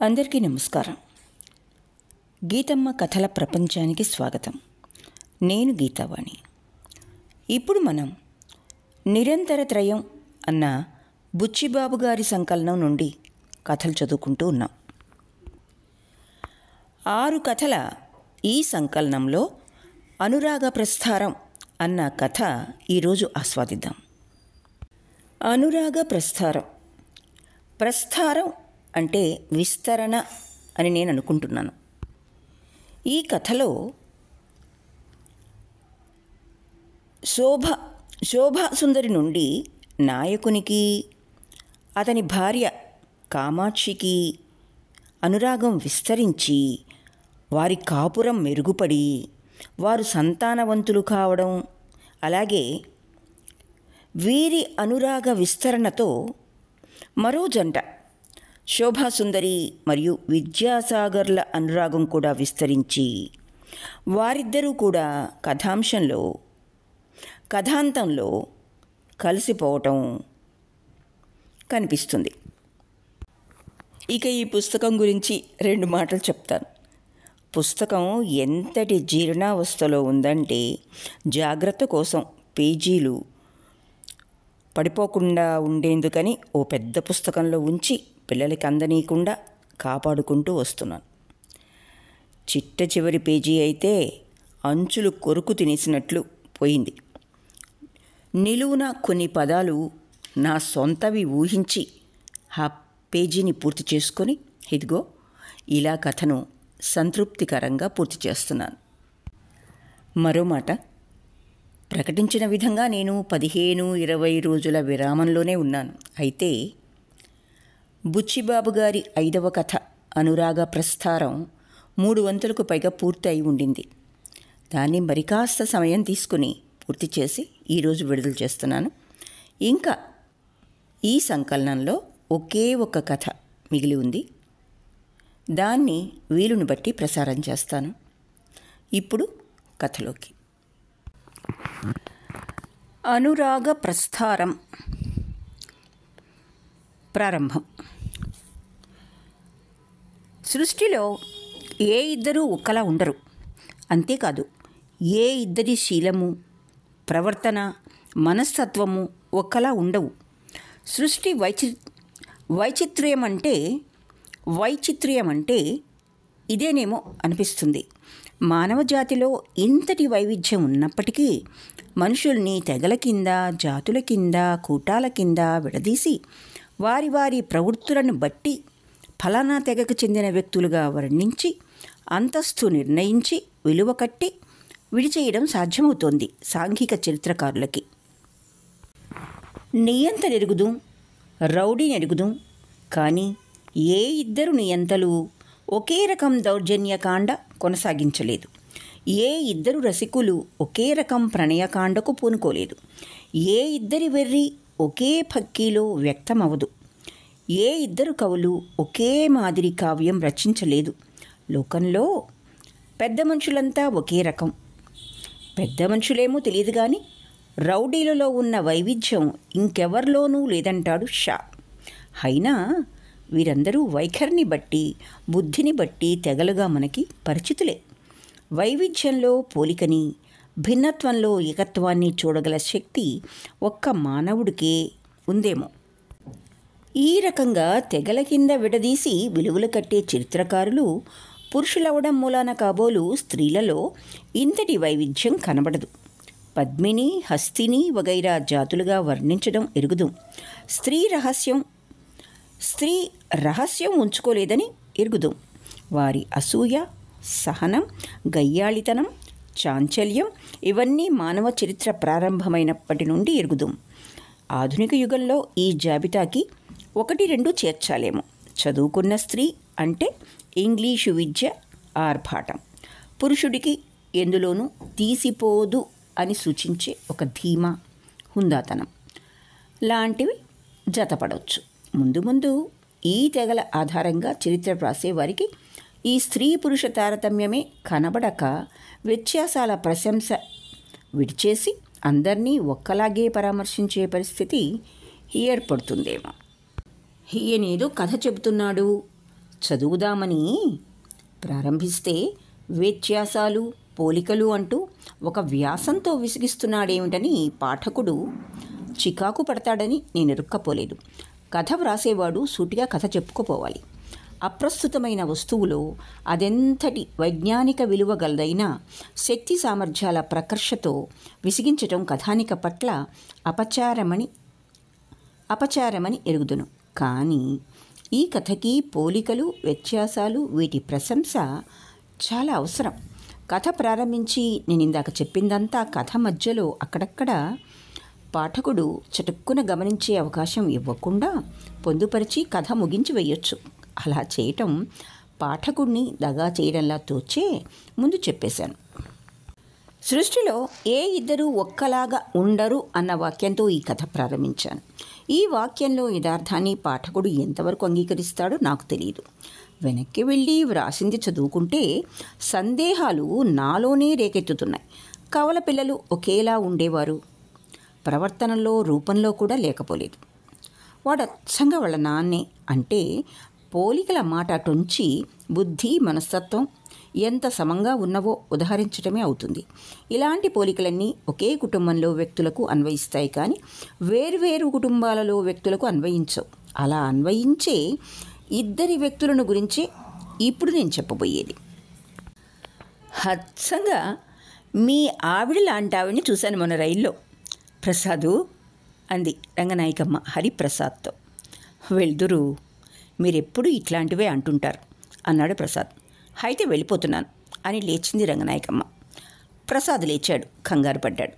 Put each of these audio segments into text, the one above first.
అందరికీ నమస్కారం. గీతమ్మ కథల ప్రపంచానికి స్వాగతం. నేను గీతావాణి. ఇప్పుడు మనం నిరంతర త్రయం అన్న బుచ్చిబాబు గారి సంకలనం నుండి కథలు చదువుకుంటూ ఉన్నాం. 6 కథల ఈ సంకలనంలో అనురాగ ప్రస్థారం అన్న కథ ఈరోజు ఆస్వాదిద్దాం. అనురాగ ప్రస్థారం. ప్రస్థారం అంటే విస్తరణ అని నేను అనుకుంటున్నాను. ఈ కథలో శోభాసుందరి నుండి నాయకునికి, అతని భార్య కామాక్షికి అనురాగం విస్తరించి వారి కాపురం మెరుగుపడి వారు సంతానవంతులు కావడం, అలాగే వీరి అనురాగ విస్తరణతో మరో జంట శోభాసుందరి మరియు విద్యాసాగర్ల అనురాగం కూడా విస్తరించి వారిద్దరూ కూడా కథాంతంలో కలిసిపోవటం కనిపిస్తుంది. ఇక ఈ పుస్తకం గురించి 2 మాటలు చెప్తాను. పుస్తకం ఎంతటి జీర్ణావస్థలో ఉందంటే జాగ్రత్త కోసం పేజీలు పడిపోకుండా ఉండేందుకని ఓ పెద్ద పుస్తకంలో ఉంచి పిల్లలకి అందనీయకుండా కాపాడుకుంటూ వస్తున్నాను. చిట్ట చివరి పేజీ అయితే అంచులు కొరుకు తినేసినట్లు పోయింది. నిలువున కొన్ని పదాలు నా సొంతవి ఊహించి ఆ పేజీని పూర్తి చేసుకొని ఇదిగో ఇలా కథను సంతృప్తికరంగా పూర్తి చేస్తున్నాను. మరో మాట, ప్రకటించిన విధంగా నేను 15-20 రోజుల విరామంలోనే ఉన్నాను. అయితే బుచ్చిబాబు గారి 5వ కథ అనురాగ ప్రస్థారం 3 వంతులకు పైగా పూర్తి అయి ఉండింది. దాన్ని మరికాస్త సమయం తీసుకుని పూర్తి చేసి ఈరోజు విడుదల చేస్తున్నాను. ఇంకా ఈ సంకలనంలో ఒకే ఒక కథ మిగిలి ఉంది. దాన్ని వీలుని బట్టి ప్రసారం చేస్తాను. ఇప్పుడు కథలోకి. అనురాగ ప్రస్థారం ప్రారంభం. సృష్టిలో ఏ ఇద్దరూ ఒక్కలా ఉండరు. అంతేకాదు, ఏ ఇద్దరి శీలము, ప్రవర్తన, మనస్తత్వము ఒక్కలా ఉండవు. సృష్టి వైచిత్ర్యం అంటే ఇదేనేమో అనిపిస్తుంది. మానవ జాతిలో ఇంతటి వైవిధ్యం ఉన్నప్పటికీ మనుషుల్ని తెగల కింద, జాతుల కింద, కూటాల కింద విడదీసి వారి వారి ప్రవృత్తులను బట్టి ఫలానా తెగకు చెందిన వ్యక్తులుగా వర్ణించి అంతస్తు నిర్ణయించి విలువ కట్టి విడిచేయడం సాధ్యమవుతోంది సాంఘిక చరిత్రకారులకి. నియంత నెరుగుదుం, రౌడీ నెరుగుదుం, కానీ ఏ ఇద్దరు నియంతలు ఒకే రకం దౌర్జన్యకాండ కొనసాగించలేదు. ఏ ఇద్దరు రసికులు ఒకే రకం ప్రణయకాండకు పూనుకోలేదు. ఏ ఇద్దరి వెర్రి ఒకే పక్కీలో వ్యక్తమవదు. ఏ ఇద్దరు కవులు ఒకే మాదిరి కావ్యం రచించలేదు. లోకంలో పెద్ద మనుషులంతా ఒకే రకం. పెద్ద మనుషులేమో తెలియదు కానీ రౌడీలలో ఉన్న వైవిధ్యం ఇంకెవరిలోనూ లేదంటాడు షా. అయినా వీరందరూ వైఖరిని బట్టి, బుద్ధిని బట్టి తెగలుగా మనకి పరిచితులే. వైవిధ్యంలో పోలికని, భిన్నత్వంలో ఏకత్వాన్ని చూడగల శక్తి ఒక్క మానవుడికే ఉందేమో. ఈ రకంగా తెగల కింద విడదీసి విలువలు కట్టే చరిత్రకారులు పురుషులవడం మూలాన కాబోలు స్త్రీలలో ఇంతటి వైవిధ్యం కనబడదు. పద్మిని, హస్తిని వగైరా జాతులుగా వర్ణించడం ఎరుగుదాం. స్త్రీ రహస్యం ఉంచుకోలేదని ఎరుగుదాం. వారి అసూయ, సహనం, గయ్యాళితనం, చాంచల్యం ఇవన్నీ మానవ చరిత్ర ప్రారంభమైనప్పటి నుండి ఎరుగుదాం. ఆధునిక యుగంలో ఈ జాబితాకి 1-2 చేర్చాలేమో. చదువుకున్న స్త్రీ అంటే ఇంగ్లీషు విద్య ఆర్భాటం, పురుషుడికి ఎందులోనూ తీసిపోదు అని సూచించే ఒక ధీమా, హుందాతనం లాంటివి జతపడవచ్చు. ముందు ముందు ఈ తెగల ఆధారంగా చరిత్ర రాసేవారికి ఈ స్త్రీ పురుష తారతమ్యమే కనబడక వ్యత్యాసాల ప్రశంస విడిచేసి అందరినీ ఒక్కలాగే పరామర్శించే పరిస్థితి ఏర్పడుతుందేమో. ఈయనేదో కథ చెబుతున్నాడు, చదువుదామని ప్రారంభిస్తే వ్యత్యాసాలు పోలికలు అంటూ ఒక వ్యాసంతో విసిగిస్తున్నాడేమిటని పాఠకుడు చికాకు పడతాడని నేను ఇరుక్కపోలేదు. కథ వ్రాసేవాడు సూటిగా కథ చెప్పుకోపోవాలి. అప్రస్తుతమైన వస్తువులో అదెంతటి వైజ్ఞానిక విలువ గలదైనా శక్తి సామర్థ్యాల ప్రకర్షతో విసిగించటం కథానిక పట్ల అపచారమని ఎరుగుదును. కానీ ఈ కథకి పోలికలు వ్యత్యాసాలు వీటి ప్రశంస చాలా అవసరం. కథ ప్రారంభించి నేను ఇందాక చెప్పిందంతా కథ మధ్యలో అక్కడక్కడ పాఠకుడు చటుక్కున గమనించే అవకాశం ఇవ్వకుండా పొందుపరిచి కథ ముగించి వేయొచ్చు. అలా చేయటం పాఠకుడిని దగా చేయడంలా తోచే ముందు చెప్పేశాను. సృష్టిలో ఏ ఇద్దరూ ఒక్కలాగా ఉండరు అన్న వాక్యంతో ఈ కథ ప్రారంభించాను. ఈ వాక్యంలో యథార్థాన్ని పాఠకుడు ఎంతవరకు అంగీకరిస్తాడో నాకు తెలియదు. వెనక్కి వెళ్ళి వ్రాసింది చదువుకుంటే సందేహాలు నాలోనే రేకెత్తుతున్నాయి. కవల పిల్లలు ఒకేలా ఉండేవారు, ప్రవర్తనలో రూపంలో కూడా లేకపోలేదు. వాడు అచ్చంగా వాళ్ళ నాన్నే అంటే పోలికల మాట అటుంచి బుద్ధి మనస్తత్వం ఎంత సమంగా ఉన్నవో ఉదహరించడమే అవుతుంది. ఇలాంటి పోలికలన్నీ ఒకే కుటుంబంలో వ్యక్తులకు అన్వయిస్తాయి, కానీ వేర్వేరు కుటుంబాలలో వ్యక్తులకు అన్వయించవు. అలా అన్వయించే ఇద్దరి వ్యక్తులను గురించే ఇప్పుడు నేను చెప్పబోయేది. అచ్చంగా మీ ఆవిడ లాంటి ఆవిడని చూశాను మొన్న రైల్లో. ప్రసాదు అంది రంగనాయకమ్మ హరిప్రసాద్తో. వెళ్దురు, మీరెప్పుడు ఇట్లాంటివే అంటుంటారు అన్నాడు ప్రసాద్. అయితే వెళ్ళిపోతున్నాను అని లేచింది రంగనాయకమ్మ. ప్రసాద్ లేచాడు, కంగారు పడ్డాడు.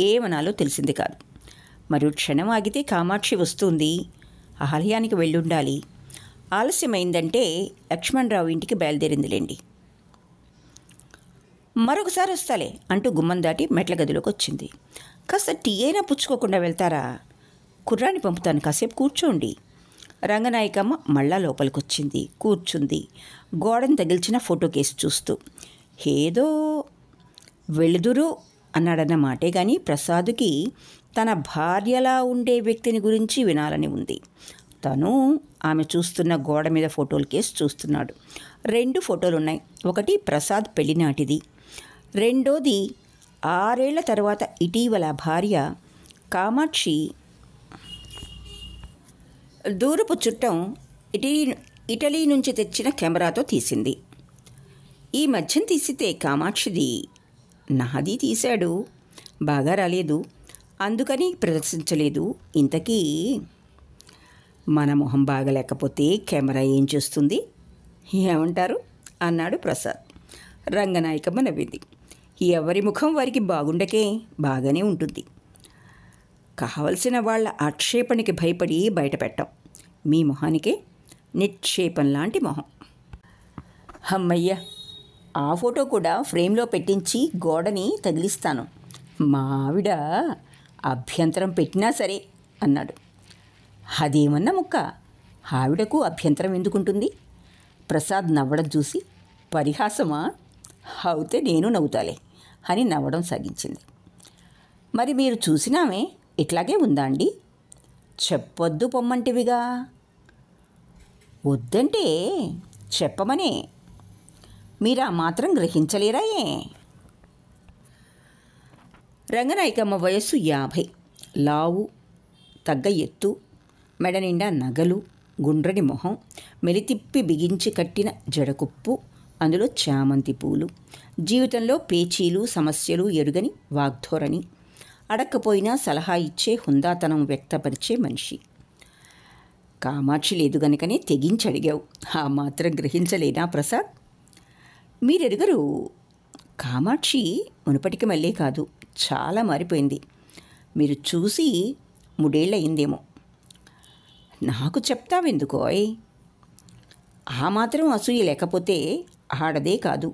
ఏమనాలో తెలిసింది కాదు. మరో క్షణం ఆగితే కామాక్షి వస్తుంది, ఆలయానికి వెళ్ళుండాలి. ఆలస్యమైందంటే లక్ష్మణరావు ఇంటికి బయలుదేరిందిలేండి. మరొకసారి వస్తాలే అంటూ గుమ్మం దాటి మెట్ల గదిలోకి వచ్చింది. కాస్త టీ అయినా పుచ్చుకోకుండా వెళ్తారా? కుర్రాన్ని పంపుతాను, కాసేపు కూర్చోండి. రంగనాయకమ్మ మళ్ళా లోపలికొచ్చింది, కూర్చుంది, గోడను తగిల్చిన ఫోటో కేసు చూస్తూ. ఏదో వెళుదురు అన్నాడన్న మాటే కానీ ప్రసాదుకి తన భార్యలా ఉండే వ్యక్తిని గురించి వినాలని ఉంది. తను ఆమె చూస్తున్న గోడ మీద ఫోటోల కేసు చూస్తున్నాడు. 2 ఫోటోలున్నాయి. ఒకటి ప్రసాద్ పెళ్లినాటిది, రెండోది 6 ఏళ్ల తర్వాత ఇటీవల భార్య కామాక్షి దూరపు చుట్టం ఇటలీ నుంచి తెచ్చిన కెమెరాతో తీసింది. ఈ మధ్యన తీసితే కామాక్షిది. నాది తీశాడు, బాగా రాలేదు, అందుకని ప్రదర్శించలేదు. ఇంతకీ మన మొహం బాగలేకపోతే కెమెరా ఏం చేస్తుంది, ఏమంటారు అన్నాడు ప్రసాద్. రంగనాయకమ్మ నవ్వింది. ఎవరి ముఖం వారికి బాగుండకే బాగానే ఉంటుంది. కావలసిన వాళ్ళ ఆక్షేపణకి భయపడి బయటపెట్టాం. మీ మొహానికే నిక్షేపం లాంటి మొహం. అమ్మయ్య, ఆ ఫోటో కూడా ఫ్రేమ్లో పెట్టించి గోడని తగిలిస్తాను. మా ఆవిడ అభ్యంతరం పెట్టినా సరే అన్నాడు. అదేమన్నా ముక్క, ఆవిడకు అభ్యంతరం ఎందుకుంటుంది? ప్రసాద్ నవ్వడం చూసి పరిహాసమా, అవుతే నేను నవ్వుతాలే అని నవ్వడం సాగించింది. మరి మీరు చూసినామే ఇట్లాగే ఉందా అండి? చెప్పొద్దు పొమ్మంటివిగా. వద్దంటే చెప్పమనే, మీరు ఆ మాత్రం గ్రహించలేరాయే? రంగనాయకమ్మ వయస్సు 50, లావు, తగ్గ ఎత్తు, మెడ నిండా నగలు, గుండ్రని మొహం, మెలితిప్పి బిగించి కట్టిన జడకుప్పు, అందులో చామంతి పూలు, జీవితంలో పేచీలు సమస్యలు ఎరుగని వాగ్ధోరణి, అడక్కపోయినా సలహా ఇచ్చే హుందాతనం వ్యక్తపరిచే మనిషి. కామాక్షి లేదు గనుకనే తెగించి అడిగావు, ఆ మాత్రం గ్రహించలేనా ప్రసాద్? మీరెరుగరు, కామాక్షి మునుపటికి మళ్ళీ కాదు, చాలా మారిపోయింది. మీరు చూసి 3 ఏళ్ళు అయిందేమో. నాకు చెప్తావెందుకోయ్? ఆ మాత్రం అసూయ లేకపోతే ఆడదే కాదు,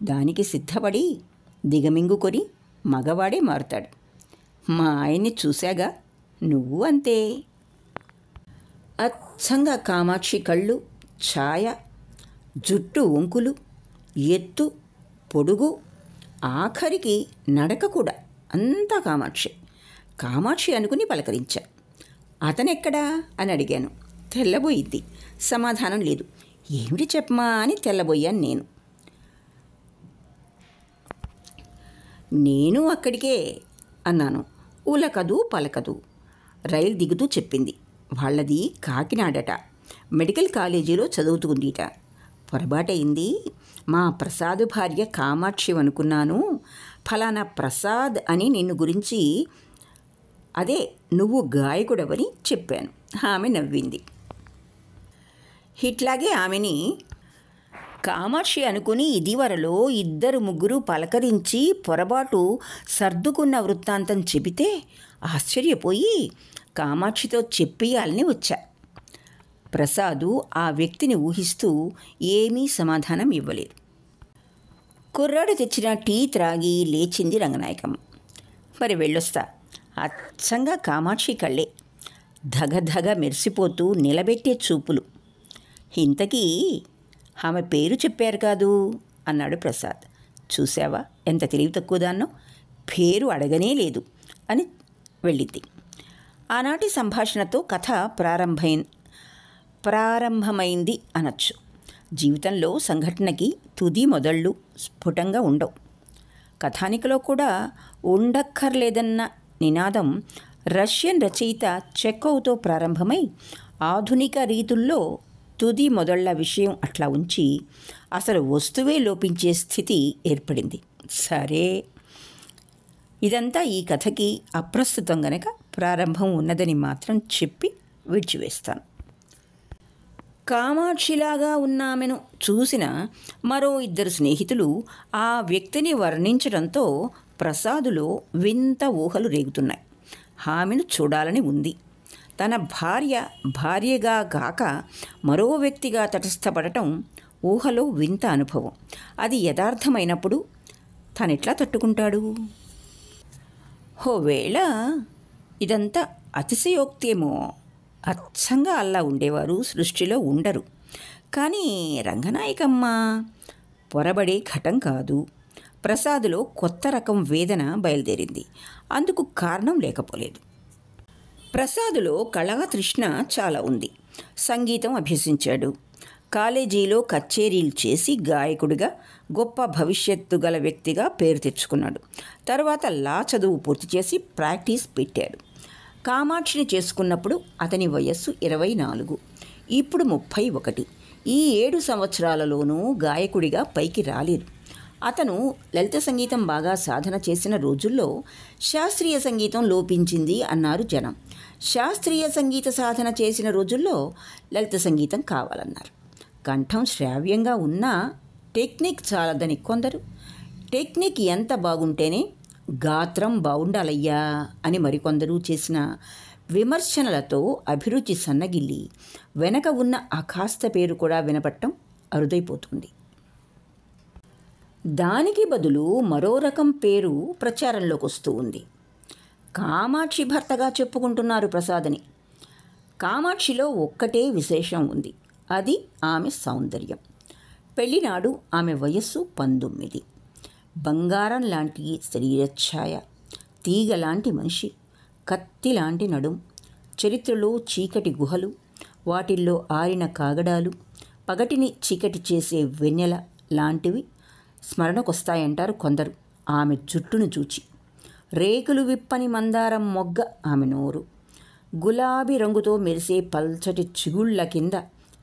దానికి సిద్ధపడి దిగమింగుకొని మగవాడే మారుతాడు. మా ఆయన్ని చూశాగా, నువ్వు అంతే. అచ్చంగా కామాక్షి కళ్ళు, ఛాయ, జుట్టు వంకులు, ఎత్తు, పొడుగు, ఆఖరికి నడక కూడా అంతా కామాక్షి. కామాక్షి అనుకుని పలకరించా. అతనెక్కడా అని అడిగాను. తెల్లబోయిద్ది, సమాధానం లేదు. ఏమిటి చెప్పమా అని తెల్లబోయాను నేను. నేను అక్కడికే అన్నాను. ఉలకదు పలకదు. రైలు దిగుతూ చెప్పింది. వాళ్ళది కాకినాడట. మెడికల్ కాలేజీలో చదువుతుందిట. పొరపాటయింది. మా ప్రసాద్ భార్య కామాక్షి అనుకున్నాను. ఫలానా ప్రసాద్ అని నిన్ను గురించి, అదే నువ్వు గాయకుడవని చెప్పాను. ఆమె నవ్వింది. ఇట్లాగే ఆమెని కామాక్షి అనుకుని ఇదివరలో 2-3 పలకరించి పొరపాటు సర్దుకున్న వృత్తాంతం చెబితే ఆశ్చర్యపోయి కామాక్షితో చెప్పియాలని వచ్చా. ప్రసాదు ఆ వ్యక్తిని ఊహిస్తూ ఏమీ సమాధానం ఇవ్వలేదు. కుర్రాడు తెచ్చిన టీ త్రాగి లేచింది రంగనాయకమ్మ. మరి వెళ్ళొస్తా. అచ్చంగా కామాక్షి కళ్ళే ధగధగ మెరిసిపోతూ నిలబెట్టే చూపులు. ఇంతకీ ఆమె పేరు చెప్పారు కాదు అన్నాడు ప్రసాద్. చూసావా ఎంత తెలివి తక్కువదాన్నో, పేరు అడగనే లేదు అని వెళ్ళింది. ఆనాటి సంభాషణతో కథ ప్రారంభమైంది అనొచ్చు. జీవితంలో సంఘటనకి తుది మొదళ్ళు స్ఫుటంగా ఉండవు. కథానికలో కూడా ఉండక్కర్లేదన్న నినాదం రష్యన్ రచయిత చెకోవ్తో ప్రారంభమై ఆధునిక రీతుల్లో తుది మొదళ్ల విషయం అట్లా ఉంచి అసలు వస్తువే లోపించే స్థితి ఏర్పడింది. సరే, ఇదంతా ఈ కథకి అప్రస్తుతం గనక ప్రారంభం ఉన్నదని మాత్రం చెప్పి విడిచివేస్తాను. కామాక్షిలాగా ఉన్నామెను చూసిన మరో 2 స్నేహితులు ఆ వ్యక్తిని వర్ణించడంతో ప్రసాదులో వింత ఊహలు రేగుతున్నాయి. ఆమెను చూడాలని ఉంది. తన భార్యగా గాక మరో వ్యక్తిగా తటస్థపడటం ఊహలో వింత అనుభవం. అది యథార్థమైనప్పుడు తనెట్లా తట్టుకుంటాడు? ఓవేళ ఇదంతా అతిశయోక్తేమో. అచ్చంగా అల్లా ఉండేవారు సృష్టిలో ఉండరు. కానీ రంగనాయకమ్మ పొరబడే ఘటం కాదు. ప్రసాదులో కొత్త రకం వేదన బయలుదేరింది. అందుకు కారణం లేకపోలేదు. ప్రసాదులో కళా తృష్ణ చాలా ఉంది. సంగీతం అభ్యసించాడు. కాలేజీలో కచేరీలు చేసి గాయకుడిగా గొప్ప భవిష్యత్తు గల వ్యక్తిగా పేరు తెచ్చుకున్నాడు. తర్వాత లా చదువు పూర్తి చేసి ప్రాక్టీస్ పెట్టాడు. కామాక్షిని చేసుకున్నప్పుడు అతని వయస్సు 24, ఇప్పుడు 31. ఈ 7 సంవత్సరాలలోనూ గాయకుడిగా పైకి రాలేదు. అతను లలిత సంగీతం బాగా సాధన చేసిన రోజుల్లో శాస్త్రీయ సంగీతం లోపించింది అన్నారు జనం. శాస్త్రీయ సంగీత సాధన చేసిన రోజుల్లో లలిత సంగీతం కావాలన్నారు. కంఠం శ్రావ్యంగా ఉన్నా టెక్నిక్ చాలదని కొందరు. టెక్నిక్ ఎంత బాగుంటేనే గాత్రం బాగుండాలయ్యా అని మరికొందరు చేసిన విమర్శనలతో అభిరుచి సన్నగిల్లి వెనక ఉన్న ఆ కాస్త పేరు కూడా వినపట్టం అరుదైపోతుంది. దానికి బదులు మరో రకం పేరు ప్రచారంలోకి వస్తూ ఉంది. కామాక్షి భర్తగా చెప్పుకుంటున్నారు ప్రసాద్ని. కామాక్షిలో ఒక్కటే విశేషం ఉంది. అది ఆమె సౌందర్యం. పెళ్లినాడు ఆమె వయస్సు 19. బంగారం లాంటి శరీరఛాయ, తీగ లాంటి మనిషి, కత్తి లాంటి నడుం, చరిత్రలో చీకటి గుహలు, వాటిల్లో ఆరిన కాగడాలు, పగటిని చీకటి చేసే వెన్నెల లాంటివి స్మరణకొస్తాయంటారు కొందరు ఆమె జుట్టును చూచి. రేకులు విప్పని మందారం మొగ్గ ఆమె నోరు. గులాబీ రంగుతో మెరిసే పల్చటి చిగుళ్ల కింద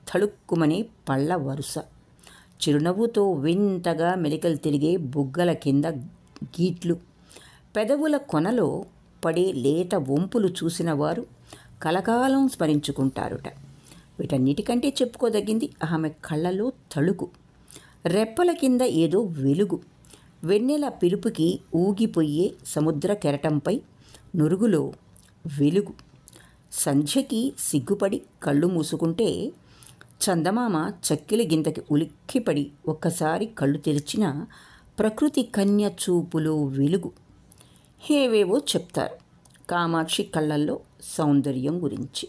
తళుక్కుమనే పళ్ళ వరుస. చిరునవ్వుతో వింతగా మెలికలు తిరిగే బుగ్గల కింద గీట్లు. పెదవుల కొనలో పడే లేత వంపులు చూసిన వారు కలకాలం స్మరించుకుంటారుట. వీటన్నిటికంటే చెప్పుకోదగింది ఆమె కళ్ళలో తళుకు. రెప్పల కింద ఏదో వెలుగు. వెన్నెల పిలుపుకి ఊగిపోయే సముద్ర కెరటంపై నురుగులో వెలుగు. సంధ్యకి సిగ్గుపడి కళ్ళు మూసుకుంటే చందమామ చక్కిలి గింతకి ఉలిక్కిపడి ఒక్కసారి కళ్ళు తెరిచిన ప్రకృతి కన్య చూపులో వెలుగు. ఏవేవో చెప్తారు కామాక్షి కళ్ళల్లో సౌందర్యం గురించి.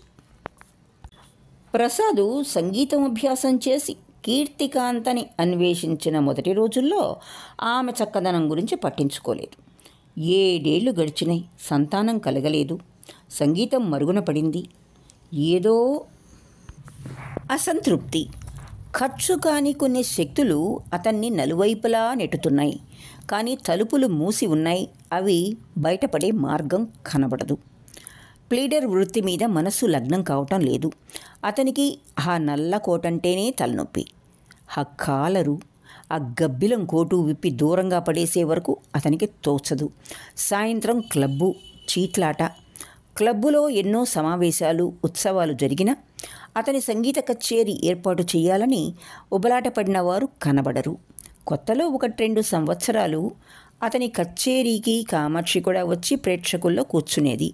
ప్రసాదు సంగీతం అభ్యాసం చేసి కీర్తికాంతని అన్వేషించిన మొదటి రోజుల్లో ఆమె చక్కదనం గురించి పట్టించుకోలేదు. 7 ఏళ్ళు గడిచినాయి, సంతానం కలగలేదు. సంగీతం మరుగున పడింది. ఏదో అసంతృప్తి. ఖర్చు కాని కొన్ని శక్తులు అతన్ని నలువైపులా నెట్టుతున్నాయి. కానీ తలుపులు మూసి ఉన్నాయి. అవి బయటపడే మార్గం కనబడదు. ప్లీడర్ వృత్తి మీద మనసు లగ్నం కావటం లేదు. అతనికి ఆ నల్ల కోటంటేనే తలనొప్పి. ఆ కాలరు, ఆ గబ్బిలం కోటు విప్పి దూరంగా పడేసే వరకు అతనికి తోచదు. సాయంత్రం క్లబ్బు, చీట్లాట. క్లబ్బులో ఎన్నో సమావేశాలు, ఉత్సవాలు జరిగినా అతని సంగీత కచేరీ ఏర్పాటు చేయాలని ఉబలాటపడిన వారు కనబడరు. కొత్తలో 1-2 సంవత్సరాలు అతని కచేరీకి కామాక్షి కూడా వచ్చి ప్రేక్షకుల్లో కూర్చునేది.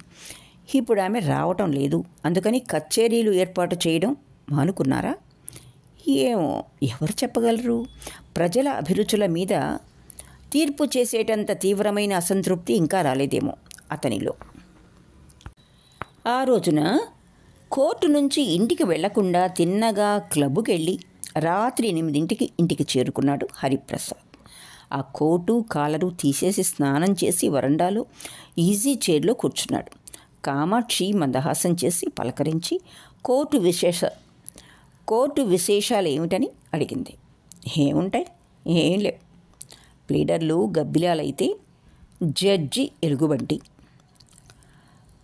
ఇప్పుడు ఆమె రావటం లేదు. అందుకని కచేరీలు ఏర్పాటు చేయడం మానుకున్నారా? ఏమో, ఎవరు చెప్పగలరు? ప్రజల అభిరుచుల మీద తీర్పు చేసేటంత తీవ్రమైన అసంతృప్తి ఇంకా రాలేదేమో అతనిలో. ఆ రోజున కోర్టు నుంచి ఇంటికి వెళ్లకుండా తిన్నగా క్లబ్బుకి వెళ్ళి రాత్రి 8ంటికి ఇంటికి చేరుకున్నాడు హరిప్రసాద్. ఆ కోటు, కాలరు తీసేసి స్నానం చేసి వరండాలో ఈజీ చైర్లో కూర్చున్నాడు. కామాక్షి మందహాసం చేసి పలకరించి కోర్టు విశేషాలు ఏమిటని అడిగింది. ఏముంటాయి? ఏం లేవు. ప్లీడర్లు గబ్బిలాలైతే జడ్జి ఎలుగుబంటి,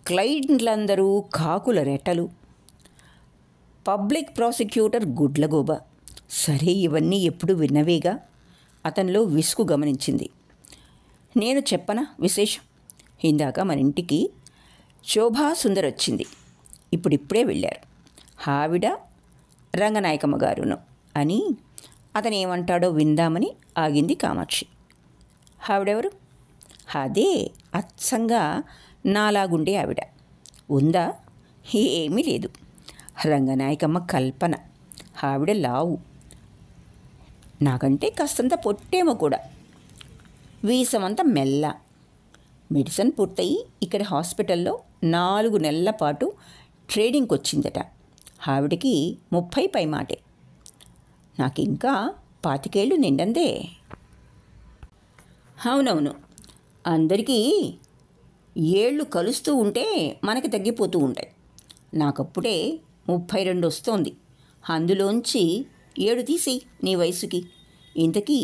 క్లయింట్లందరూ కాకుల రెట్టలు, పబ్లిక్ ప్రాసిక్యూటర్ గుడ్లగోబ. సరే, ఇవన్నీ ఎప్పుడు విన్నవేగా. అతనిలో విసుగు గమనించింది. నేను చెప్పనా విశేషం? ఇందాక మన ఇంటికి శోభాసుందర్ వచ్చింది. ఇప్పుడిప్పుడే వెళ్ళారు. ఆవిడ రంగనాయకమ్మ గారును అని అతను ఏమంటాడో విందామని ఆగింది కామాక్షి. ఆవిడెవరు? అదే అచ్చంగా నాలాగుండే ఆవిడ. ఉందా? ఏమీ లేదు. రంగనాయకమ్మ కల్పన. ఆవిడ లావు, నాకంటే కాస్తంత పొట్టేమో కూడా. వీసమంతా మెల్ల. మెడిసిన్ పూర్తయి ఇక్కడ హాస్పిటల్లో 4 నెలల పాటు ట్రైనింగ్కి వచ్చిందట. ఆవిడకి 30 పైమాటే. నాకింకా 25 ఏళ్ళు నిండందే. అవునవును, అందరికీ ఏళ్ళు కలుస్తూ ఉంటే మనకి తగ్గిపోతూ ఉంటాయి. నాకప్పుడే 32 వస్తోంది. అందులోంచి 7 తీసి నీ వయసుకి. ఇంతకీ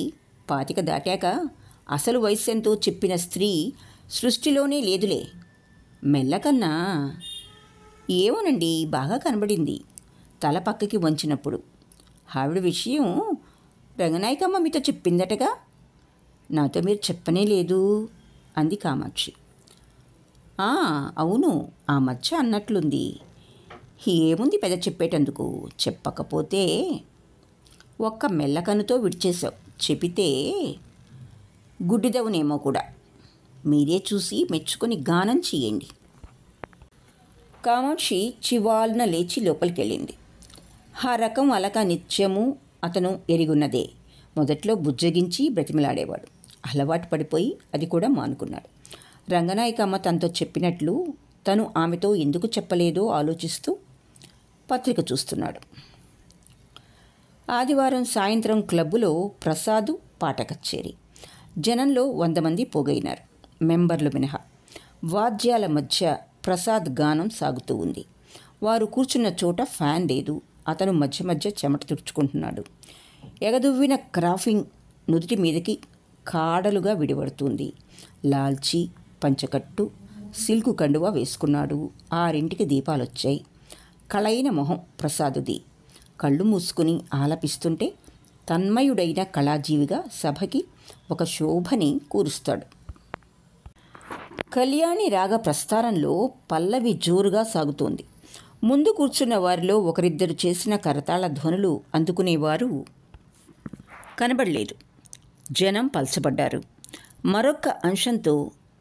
25 దాటాక అసలు వయసు ఎంతో చెప్పిన స్త్రీ సృష్టిలోనే లేదులే. మెల్లకన్నా ఏమోనండి, బాగా కనబడింది తల పక్కకి వంచినప్పుడు. ఆవిడ విషయం రంగనాయకమ్మ మీతో చెప్పిందటగా. నాతో మీరు చెప్పనే లేదు అంది కామాక్షి. అవును, ఆ మధ్య అన్నట్లుంది. ఏముంది పెద్ద చెప్పేటందుకు? చెప్పకపోతే ఒక్క మెల్లకన్నుతో విడిచేశావు. చెబితే గుడ్డిదవునేమో కూడా. మీరే చూసి మెచ్చుకొని గానం చేయండి. కామాక్షి చివాల్న లేచి లోపలికెళ్ళింది. ఆ రకం అలక నిత్యము అతను ఎరుగున్నదే. మొదట్లో బుజ్జగించి బ్రతిమలాడేవాడు. అలవాటు పడిపోయి అది కూడా మానుకున్నాడు. రంగనాయకమ్మ తనతో చెప్పినట్లు తను ఆమెతో ఎందుకు చెప్పలేదో ఆలోచిస్తూ పత్రిక చూస్తున్నాడు. ఆదివారం సాయంత్రం క్లబ్బులో ప్రసాదు పాట కచేరీ. జనంలో 100 మంది పోగైనారు, మెంబర్లు మినహా. వాద్యాల మధ్య ప్రసాద్ గానం సాగుతూ ఉంది. వారు కూర్చున్న చోట ఫ్యాన్ లేదు. అతను మధ్య మధ్య చెమట తుడుచుకుంటున్నాడు. ఎగదువ్విన క్రాఫింగ్ నుదుటి మీదకి కాడలుగా విడిపడుతుంది. లాల్చీ, పంచకట్టు, సిల్కు కండువా వేసుకున్నాడు. 6ంటికి దీపాలొచ్చాయి. కళైన మొహం ప్రసాదుది. కళ్ళు మూసుకుని ఆలపిస్తుంటే తన్మయుడైన కళాజీవిగా సభకి ఒక శోభని కూరుస్తాడు. కళ్యాణి రాగ ప్రస్తారంలో పల్లవి జోరుగా సాగుతోంది. ముందు కూర్చున్న వారిలో ఒకరిద్దరు చేసిన కరతాళ ధ్వనులు అందుకునేవారు కనబడలేదు. జనం పల్చబడ్డారు. మరొక్క అంశంతో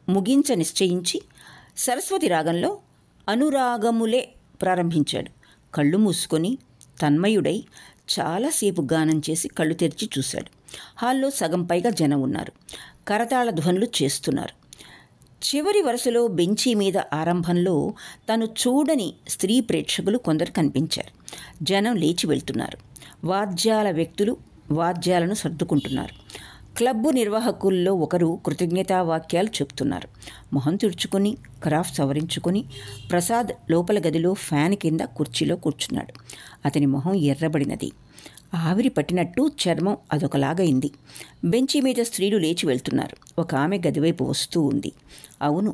ముగించ నిశ్చయించి సరస్వతి రాగంలో అనురాగములే ప్రారంభించాడు. కళ్ళు మూసుకొని తన్మయుడై చాలాసేపు గానం చేసి కళ్ళు తెరిచి చూశాడు. హాల్లో సగం పైగా జనం ఉన్నారు. కరతాళ ధ్వనులు చేస్తున్నారు. చివరి వరుసలో బెంచీ మీద ఆరంభంలో తను చూడని స్త్రీ ప్రేక్షకులు కొందరు కనిపించారు. జనం లేచి వెళ్తున్నారు. వాద్యాల వ్యక్తులు వాద్యాలను సర్దుకుంటున్నారు. క్లబ్బు నిర్వాహకుల్లో ఒకరు కృతజ్ఞతా వాక్యాలు చెప్తున్నారు. మొహం తుడుచుకొని క్రాఫ్ సవరించుకొని ప్రసాద్ లోపల గదిలో ఫ్యాన్ కింద కుర్చీలో కూర్చున్నాడు. అతని మొహం ఎర్రబడినది. ఆవిరి పట్టినట్టు చర్మం అదొకలాగైంది. బెంచి మీద స్త్రీలు లేచి వెళ్తున్నారు. ఒక ఆమె గదివైపు వస్తూ ఉంది. అవును,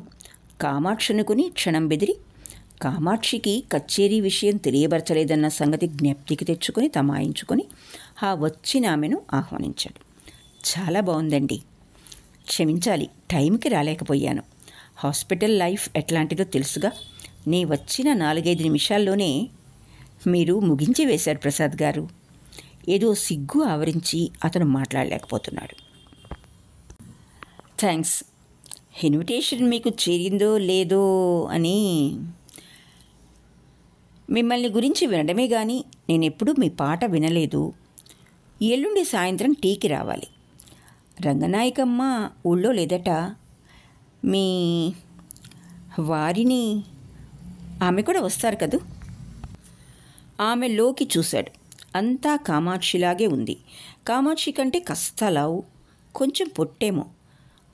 కామాక్షి అనుకుని క్షణం బెదిరి కామాక్షికి కచేరీ విషయం తెలియబరచలేదన్న సంగతి జ్ఞప్తికి తెచ్చుకొని తమాయించుకొని ఆ వచ్చిన ఆమెను ఆహ్వానించాడు. చాలా బాగుందండి. క్షమించాలి, టైంకి రాలేకపోయాను. హాస్పిటల్ లైఫ్ ఎట్లాంటిదో తెలుసుగా. నీ వచ్చిన 4-5 నిమిషాల్లోనే మీరు ముగించి వేశారు ప్రసాద్ గారు. ఏదో సిగ్గు ఆవరించి అతను మాట్లాడలేకపోతున్నాడు. థ్యాంక్స్. ఇన్విటేషన్ మీకు చేరిందో లేదో అని మిమ్మల్ని గురించి వినడమే కానీ నేనెప్పుడూ మీ పాట వినలేదు. ఎల్లుండి సాయంత్రం టీకి రావాలి. రంగనాయకమ్మ ఊళ్ళో లేదట. మీ వారిని ఆమె కూడా వస్తారు కదూ. ఆమెలోకి చూశాడు. అంతా కామాక్షిలాగే ఉంది. కామాక్షి కంటే కాస్త లావు, కొంచెం పొట్టేమో.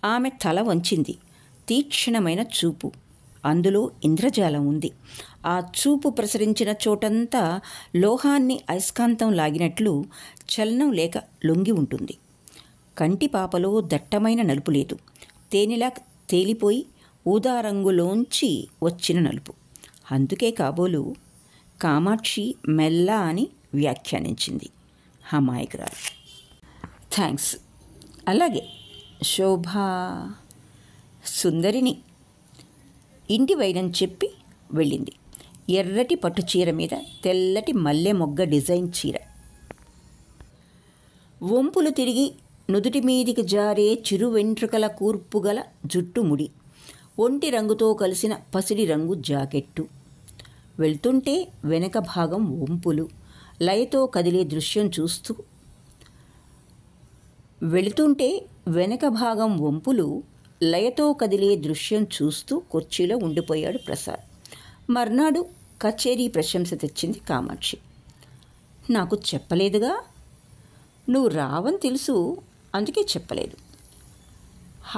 ఆమె తల వంచింది. తీక్షణమైన చూపు, అందులో ఇంద్రజాలం ఉంది. ఆ చూపు ప్రసరించిన చోటంతా లోహాన్ని అయస్కాంతం లాగినట్లు చలనం లేక లొంగి ఉంటుంది. కంటి పాపలో దట్టమైన నలుపు లేదు. తేనెలా తేలిపోయి ఊదా రంగులోంచి వచ్చిన నలుపు. అందుకే కాబోలు కామాక్షి మెల్ల అని వ్యాఖ్యానించింది అమాయకురాలు. థ్యాంక్స్. అలాగే. శోభా సుందరిని ఇంటి వైనం చెప్పి వెళ్ళింది. ఎర్రటి పట్టు చీర మీద తెల్లటి మల్లె మొగ్గ డిజైన్ చీర. వంపులు తిరిగి నుదుటి మీదికి జారే చిరు వెంట్రుకల కూర్పుగల జుట్టు ముడి, ఒంటి రంగుతో కలిసిన పసిడి రంగు జాకెట్టు. వెళ్తుంటే వెనక భాగం వంపులు లయతో కదిలే దృశ్యం చూస్తూ వెళుతుంటే వెనక భాగం వంపులు లయతో కదిలే దృశ్యం చూస్తూ కుర్చీలో ఉండిపోయాడు ప్రసాద్. మర్నాడు కచేరీ ప్రశంస తెచ్చింది కామాక్షి. నాకు చెప్పలేదుగా. నువ్వు రావని తెలుసు, అందుకే చెప్పలేదు.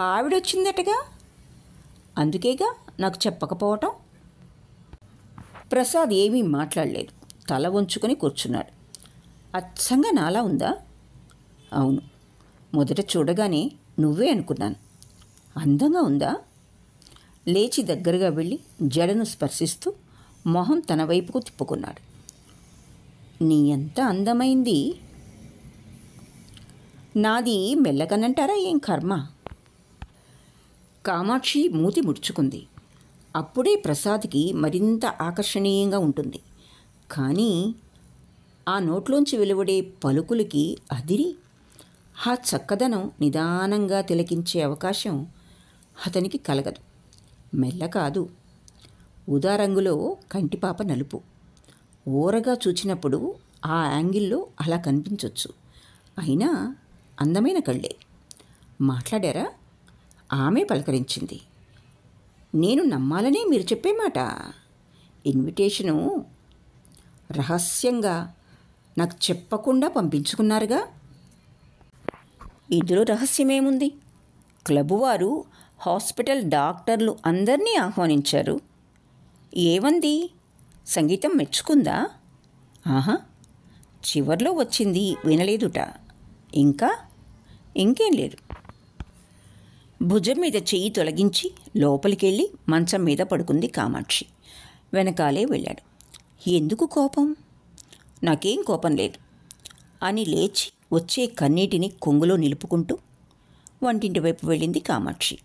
ఆవిడొచ్చిందటగా, అందుకేగా నాకు చెప్పకపోవటం. ప్రసాద్ ఏమీ మాట్లాడలేదు. తల వంచుకొని కూర్చున్నాడు. అచ్చంగా నాలా ఉందా? అవును, మొదట చూడగానే నువ్వే అనుకున్నాను. అందంగా ఉందా? లేచి దగ్గరగా వెళ్ళి జడను స్పర్శిస్తూ మొహం తన వైపుకు తిప్పుకున్నాడు. నీ ఎంత అందమైంది. నాది మెల్లకనంటారా ఏం కర్మ? కామాక్షి మూతి ముడుచుకుంది. అప్పుడే ప్రసాద్కి మరింత ఆకర్షణీయంగా ఉంటుంది. కానీ ఆ నోట్లోంచి వెలువడే పలుకులకి అదిరి ఆ చక్కదనం నిదానంగా తిలకించే అవకాశం అతనికి కలగదు. మెల్ల కాదు, ఊదా రంగులో కంటిపాప నలుపు. ఓరగా చూచినప్పుడు ఆ యాంగిల్లో అలా కనిపించవచ్చు. అయినా అందమైన కళ్ళే. మాట్లాడారా? ఆమె పలకరించింది. నేను నమ్మాలనే మీరు చెప్పే మాట. ఇన్విటేషను రహస్యంగా నాకు చెప్పకుండా పంపించుకున్నారుగా. ఇందులో రహస్యమేముంది? క్లబ్ వారు హాస్పిటల్ డాక్టర్లు అందరినీ ఆహ్వానించారు. ఏమంది? సంగీతం మెచ్చుకుందా? ఆహా, చివర్లో వచ్చింది వినలేదుట. ఇంకా ఇంకేం లేదు. భుజం మీద చెయ్యి తొలగించి లోపలికెళ్ళి మంచం మీద పడుకుంది కామాక్షి. వెనకాలే వెళ్ళాడు. ఎందుకు కోపం? నాకేం కోపం లేదు అని లేచి వచ్చే కన్నీటిని కొంగులో నిలుపుకుంటూ వంటింటి వైపు వెళ్ళింది కామాక్షి.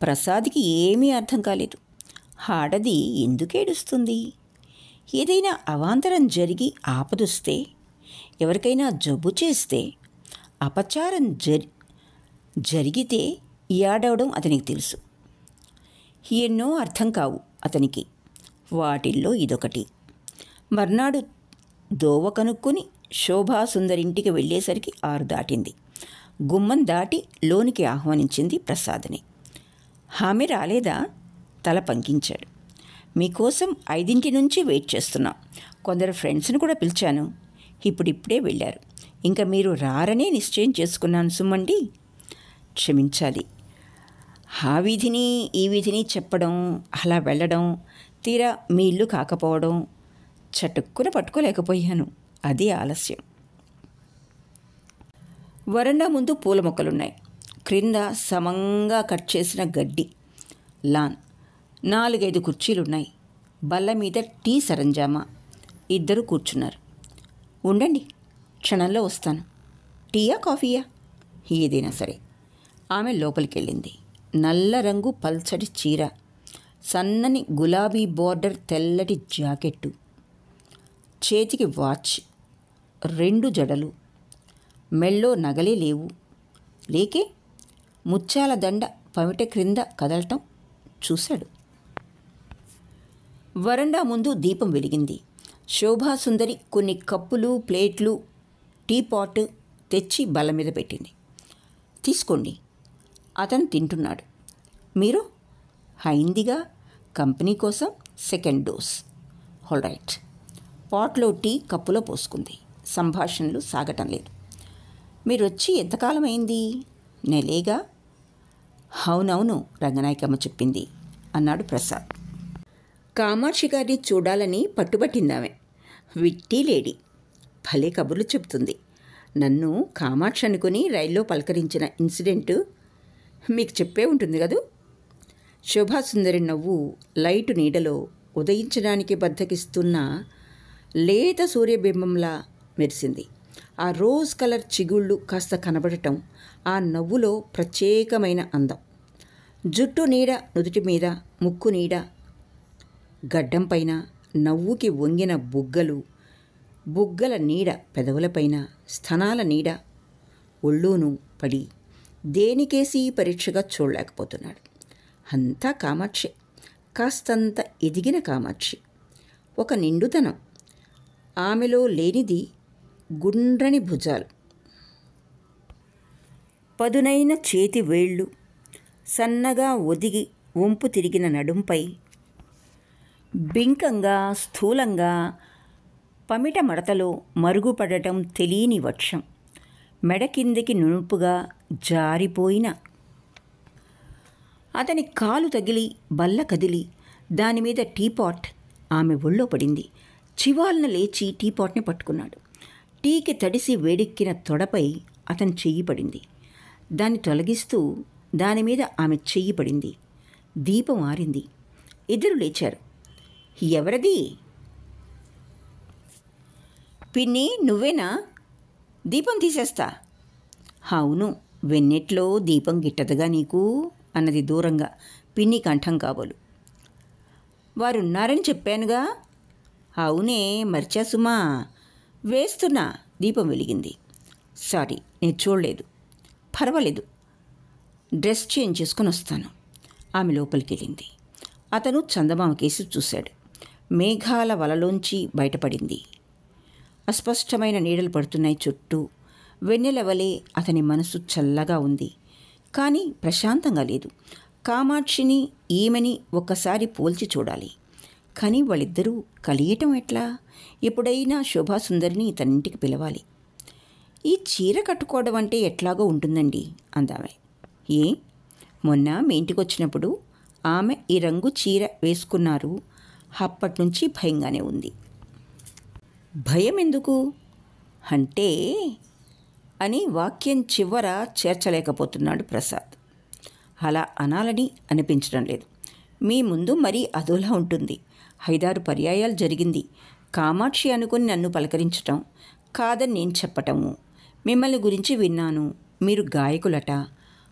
ప్రసాద్కి ఏమీ అర్థం కాలేదు. ఆడది ఎందుకు ఏడుస్తుంది? ఏదైనా అవాంతరం జరిగి ఆపదొస్తే, ఎవరికైనా జబ్బు చేస్తే, అపచారం జరిగితే ఏడవడం అతనికి తెలుసు. ఎన్నో అర్థం కావు అతనికి. వాటిల్లో ఇదొకటి. మర్నాడు దోవ కనుక్కొని శోభాసుందరింటికి వెళ్ళేసరికి 6 దాటింది. గుమ్మం దాటి లోనికి ఆహ్వానించింది ప్రసాద్ని. ఆమె రాలేదా? తల పంకించాడు. మీకోసం 5 నుంచి వెయిట్ చేస్తున్నాం. కొందరు ఫ్రెండ్స్ని కూడా పిలిచాను. ఇప్పుడిప్పుడే వెళ్ళారు. ఇంకా మీరు రారనే నిశ్చయం చేసుకున్నాను సుమ్మండి. క్షమించాలి. ఆ వీధిని ఈ వీధిని చెప్పడం, అలా వెళ్ళడం, తీరా మీ ఇల్లు కాకపోవడం, చటుక్కున పట్టుకోలేకపోయాను. అది ఆలస్యం. వరండా ముందు పూల మొక్కలున్నాయి. క్రింద సమంగా కట్ చేసిన గడ్డి, లాన్. 4-5 కుర్చీలున్నాయి. బల్ల మీద టీ సరంజామా. 2 కూర్చున్నారు. ఉండండి, క్షణంలో వస్తాను. టీయా కాఫీయా? ఏదైనా సరే. ఆమె లోపలికెళ్ళింది. నల్ల రంగు పల్చటి చీర, సన్నని గులాబీ బోర్డర్ తెల్లటి జాకెట్టు, చేతికి వాచ్, 2 జడలు, మెళ్ళో నగలే లేవు. లేకే ముత్యాల దండ పమిట క్రింద కదలటం చూశాడు. వరండా ముందు దీపం వెలిగింది. శోభాసుందరి కొన్ని కప్పులు, ప్లేట్లు, టీపాట్ తెచ్చి బల్ల మీద పెట్టింది. తీసుకోండి. అతను తింటున్నాడు. మీరు? అయిందిగా, కంపెనీ కోసం 2nd డోస్. All right. పాట్లో టీ కప్పులో పోసుకుంది. సంభాషణలు సాగటం లేదు. మీరొచ్చి ఎంతకాలం అయింది? నెలేగా. అవునవును, రంగనాయకమ్మ చెప్పింది అన్నాడు ప్రసాద్. కామాక్షి గారిని చూడాలని పట్టుబట్టిందామె. విట్టి లేడీ, భలే కబుర్లు చెబుతుంది. నన్ను కామాక్షి అనుకుని రైల్లో పలకరించిన ఇన్సిడెంటు మీకు చెప్పే ఉంటుంది కదూ. శోభాసుందరి నవ్వు లైటు నీడలో ఉదయించడానికి బద్దకిస్తున్న లేత సూర్యబింబంలా మెరిసింది. ఆ రోజ్ కలర్ చిగుళ్ళు కాస్త కనబడటం ఆ నవ్వులో ప్రత్యేకమైన అందం. జుట్టు నీడ నుదుటి మీద, ముక్కు నీడ గడ్డంపైన, నవ్వుకి వంగిన బుగ్గల నీడ పెదవులపైన, స్తనాల నీడ ఒళ్ళూను పడి దేనికేసి పరీక్షగా చూడలేకపోతున్నాడు. అంతా కామాక్షి, కాస్తంత ఎదిగిన కామాక్షి. ఒక నిండుతనం. ఆమెలో లేనిది గుండ్రని భుజాలు, పదునైన చేతి వేళ్ళు, సన్నగా ఒదిగి వంపు తిరిగిన నడుంపై బింకంగా, స్థూలంగా పమిట మడతలో మరుగుపడటం తెలియని వక్షం, మెడ కిందికి నునుపుగా జారిపోయిన. అతని కాలు తగిలి బల్ల కదిలి దానిమీద టీపాట్ ఆమె ఒళ్ళో పడింది. చివాల్న లేచి టీపాట్ని పట్టుకున్నాడు. టీకి తడిసి వేడెక్కిన తొడపై అతని చెయ్యి పడింది. దాన్ని తొలగిస్తూ దానిమీద ఆమె చెయ్యి పడింది. దీపం ఆరింది. 2 లేచారు. ఎవరది? పిన్ని, నువ్వేనా? దీపం తీసేస్తా. అవును, వెన్నెట్లో దీపం గిట్టదుగా నీకు అన్నది దూరంగా పిన్ని కంఠం కాబోలు. వారున్నారని చెప్పానుగా. అవునే, మర్చా సుమా. వేస్తున్నా. దీపం వెలిగింది. సారీ, నేను చూడలేదు. పర్వాలేదు, డ్రెస్ చేంజ్ చేసుకొని వస్తాను. ఆమె లోపలికి వెళ్ళింది. అతను చందమామ కేసి చూశాడు. మేఘాల వలలోంచి బయటపడింది. అస్పష్టమైన నీడలు పడుతున్నాయి చుట్టూ. వెన్నెల వలె అతని మనసు చల్లగా ఉంది. కానీ ప్రశాంతంగా లేదు. కామాక్షిని, ఈమెని ఒక్కసారి పోల్చి చూడాలి. కానీ వాళ్ళిద్దరూ కలియటం ఎట్లా? ఎప్పుడైనా శోభాసుందరిని తనింటికి పిలవాలి. ఈ చీర కట్టుకోవడం అంటే ఎట్లాగో ఉంటుందండి అందామె. ఏ, మొన్న మీ ఇంటికి వచ్చినప్పుడు ఆమె ఈ రంగు చీర వేసుకున్నారు. అప్పటినుంచి భయంగానే ఉంది. భయం ఎందుకు అంటే అని వాక్యం చివర చేర్చలేకపోతున్నాడు ప్రసాద్. అలా అనాలని అనిపించడం లేదు. మీ ముందు మరీ అదోలా ఉంటుంది. 5-6 పర్యాయాలు జరిగింది. కామాక్షి అనుకుని నన్ను పలకరించటం, కాదని నేను చెప్పటము. మిమ్మల్ని గురించి విన్నాను. మీరు గాయకులట.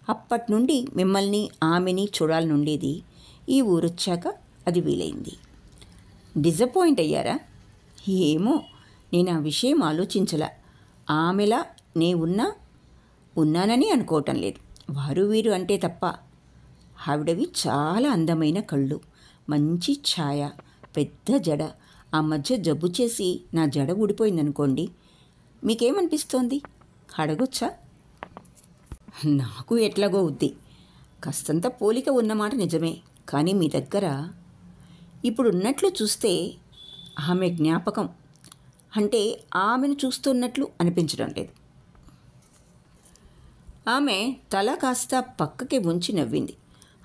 అప్పటి నుండి మిమ్మల్ని, ఆమెని చూడాలనుండేది. ఈ ఊరొచ్చాక అది వీలైంది. డిసప్పాయింట్ అయ్యారా? ఏమో, నేను ఆ విషయం ఆలోచించలా. ఆమెలా ఉన్నానని అనుకోవటం లేదు. వారు వీరు అంటే తప్ప. ఆవిడవి చాలా అందమైన కళ్ళు, మంచి ఛాయ, పెద్ద జడ. ఆ మధ్య జబ్బు చేసి నా జడ ఊడిపోయిందనుకోండి. మీకేమనిపిస్తోంది అడగొచ్చా? నాకు ఎట్లాగో ఉంది. కాస్తంత పోలిక ఉన్నమాట నిజమే. కానీ మీ దగ్గర ఇప్పుడున్నట్లు చూస్తే ఆమె జ్ఞాపకం అంటే ఆమెను చూస్తున్నట్లు అనిపించడం లేదు. ఆమె తల కాస్త పక్కకి ఉంచి నవ్వింది.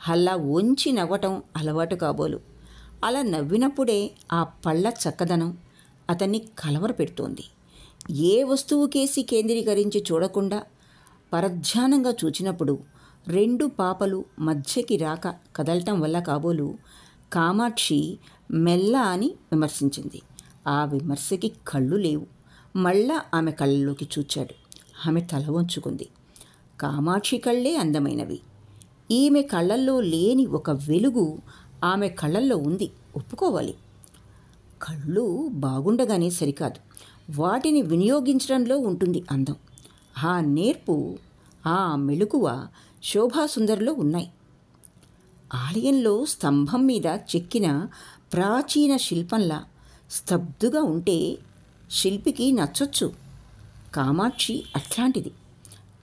అలా వంచి నవ్వటం అలవాటు కాబోలు. అలా నవ్వినప్పుడే ఆ పళ్ళ చక్కదనం అతన్ని కలవరపెడుతోంది. ఏ వస్తువుకేసి కేంద్రీకరించి చూడకుండా పరధ్యానంగా చూచినప్పుడు రెండు పాపలు మధ్యకి రాక కదలటం వల్ల కాబోలు కామాక్షి మెల్ల అని విమర్శించింది. ఆ విమర్శకి కళ్ళు లేవు. మళ్ళా ఆమె కళ్ళలోకి చూచాడు. ఆమె తల వంచుకుంది. కామాక్షి కళ్ళే అందమైనవి. ఈమె కళ్ళల్లో లేని ఒక వెలుగు ఆమె కళ్ళల్లో ఉంది, ఒప్పుకోవాలి. కళ్ళు బాగుండగానే సరికాదు, వాటిని వినియోగించడంలో ఉంటుంది అందం. ఆ నేర్పు, ఆ మెలకువ శోభాసుందరిలో ఉన్నాయి. ఆలయంలో స్తంభం మీద చెక్కిన ప్రాచీన శిల్పంలా స్తబ్దుగా ఉంటే శిల్పికి నచ్చొచ్చు. కామాక్షి అట్లాంటిది.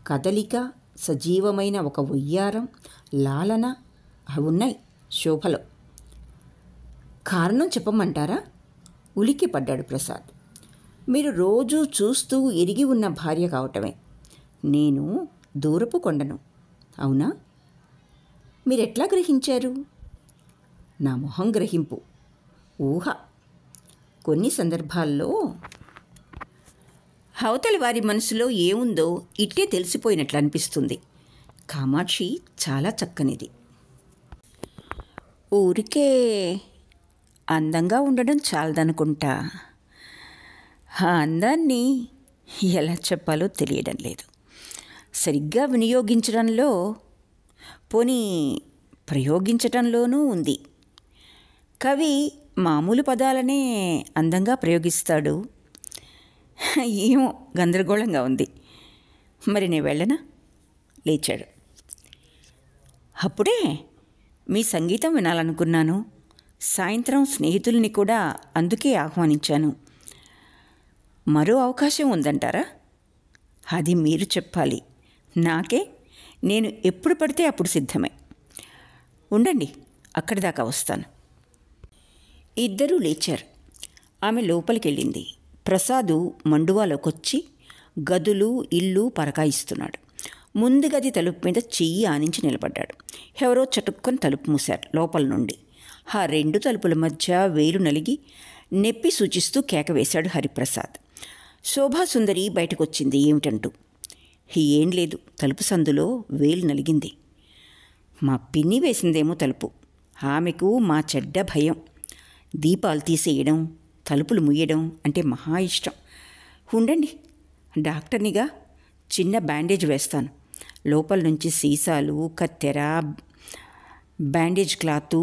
కదలిక, సజీవమైన ఒక వయ్యారం, లాలన అవి ఉన్నాయి శోభలో. కారణం చెప్పమంటారా? ఉలిక్కి పడ్డాడు ప్రసాద్. మీరు రోజూ చూస్తూ ఎరిగి ఉన్న భార్య కావటమే. నేను దూరపు కొండను. అవునా? మీరెట్లా గ్రహించారు? నా మొహం గ్రహింపు, ఊహ. కొన్ని సందర్భాల్లో అవతలి వారి మనసులో ఏముందో ఇట్టే తెలిసిపోయినట్లు అనిపిస్తుంది. కామాక్షి చాలా చక్కనిది. ఊరికే అందంగా ఉండడం చాలదనుకుంటా. ఆ అందాన్ని ఎలా చెప్పాలో తెలియడం లేదు. సరిగ్గా వినియోగించడంలో, పోనీ ప్రయోగించటంలోనూ ఉంది. కవి మామూలు పదాలనే అందంగా ప్రయోగిస్తాడు. ఏమో గందరగోళంగా ఉంది. మరి నేను వెళ్ళనా? లేచాడు. అప్పుడే మీ సంగీతం వినాలనుకున్నాను. సాయంత్రం స్నేహితుల్ని కూడా అందుకే ఆహ్వానించాను. మరో అవకాశం ఉందంటారా? అది మీరు చెప్పాలి. నాకే నేను ఎప్పుడు పడితే అప్పుడు సిద్ధమే. ఉండండి, అక్కడి దాకా వస్తాను. ఇద్దరూ లేచారు. ఆమె లోపలికి వెళ్ళింది. ప్రసాదు మండువాలోకొచ్చి గదులు ఇల్లు పరకాయిస్తున్నాడు. ముందు గది తలుపు మీద చెయ్యి ఆనించి నిలబడ్డాడు. ఎవరో చటుక్కొని తలుపు మూశారు లోపల నుండి. ఆ రెండు తలుపుల మధ్య వేలు నలిగి నెప్పి సూచిస్తూ కేక వేశాడు హరిప్రసాద్. శోభాసుందరి బయటకొచ్చింది ఏమిటంటూ. ఏం లేదు, తలుపు సందులో వేలు నలిగింది. మా పిన్ని వేసిందేమో తలుపు. ఆమెకు మా చెడ్డ భయం. దీపాలు తీసేయడం, తలుపులు ముయ్యడం అంటే మహా ఇష్టం. ఉండండి, డాక్టర్నిగా చిన్న బ్యాండేజ్ వేస్తాను. లోపల నుంచి సీసాలు, కత్తెర, బ్యాండేజ్ క్లాతు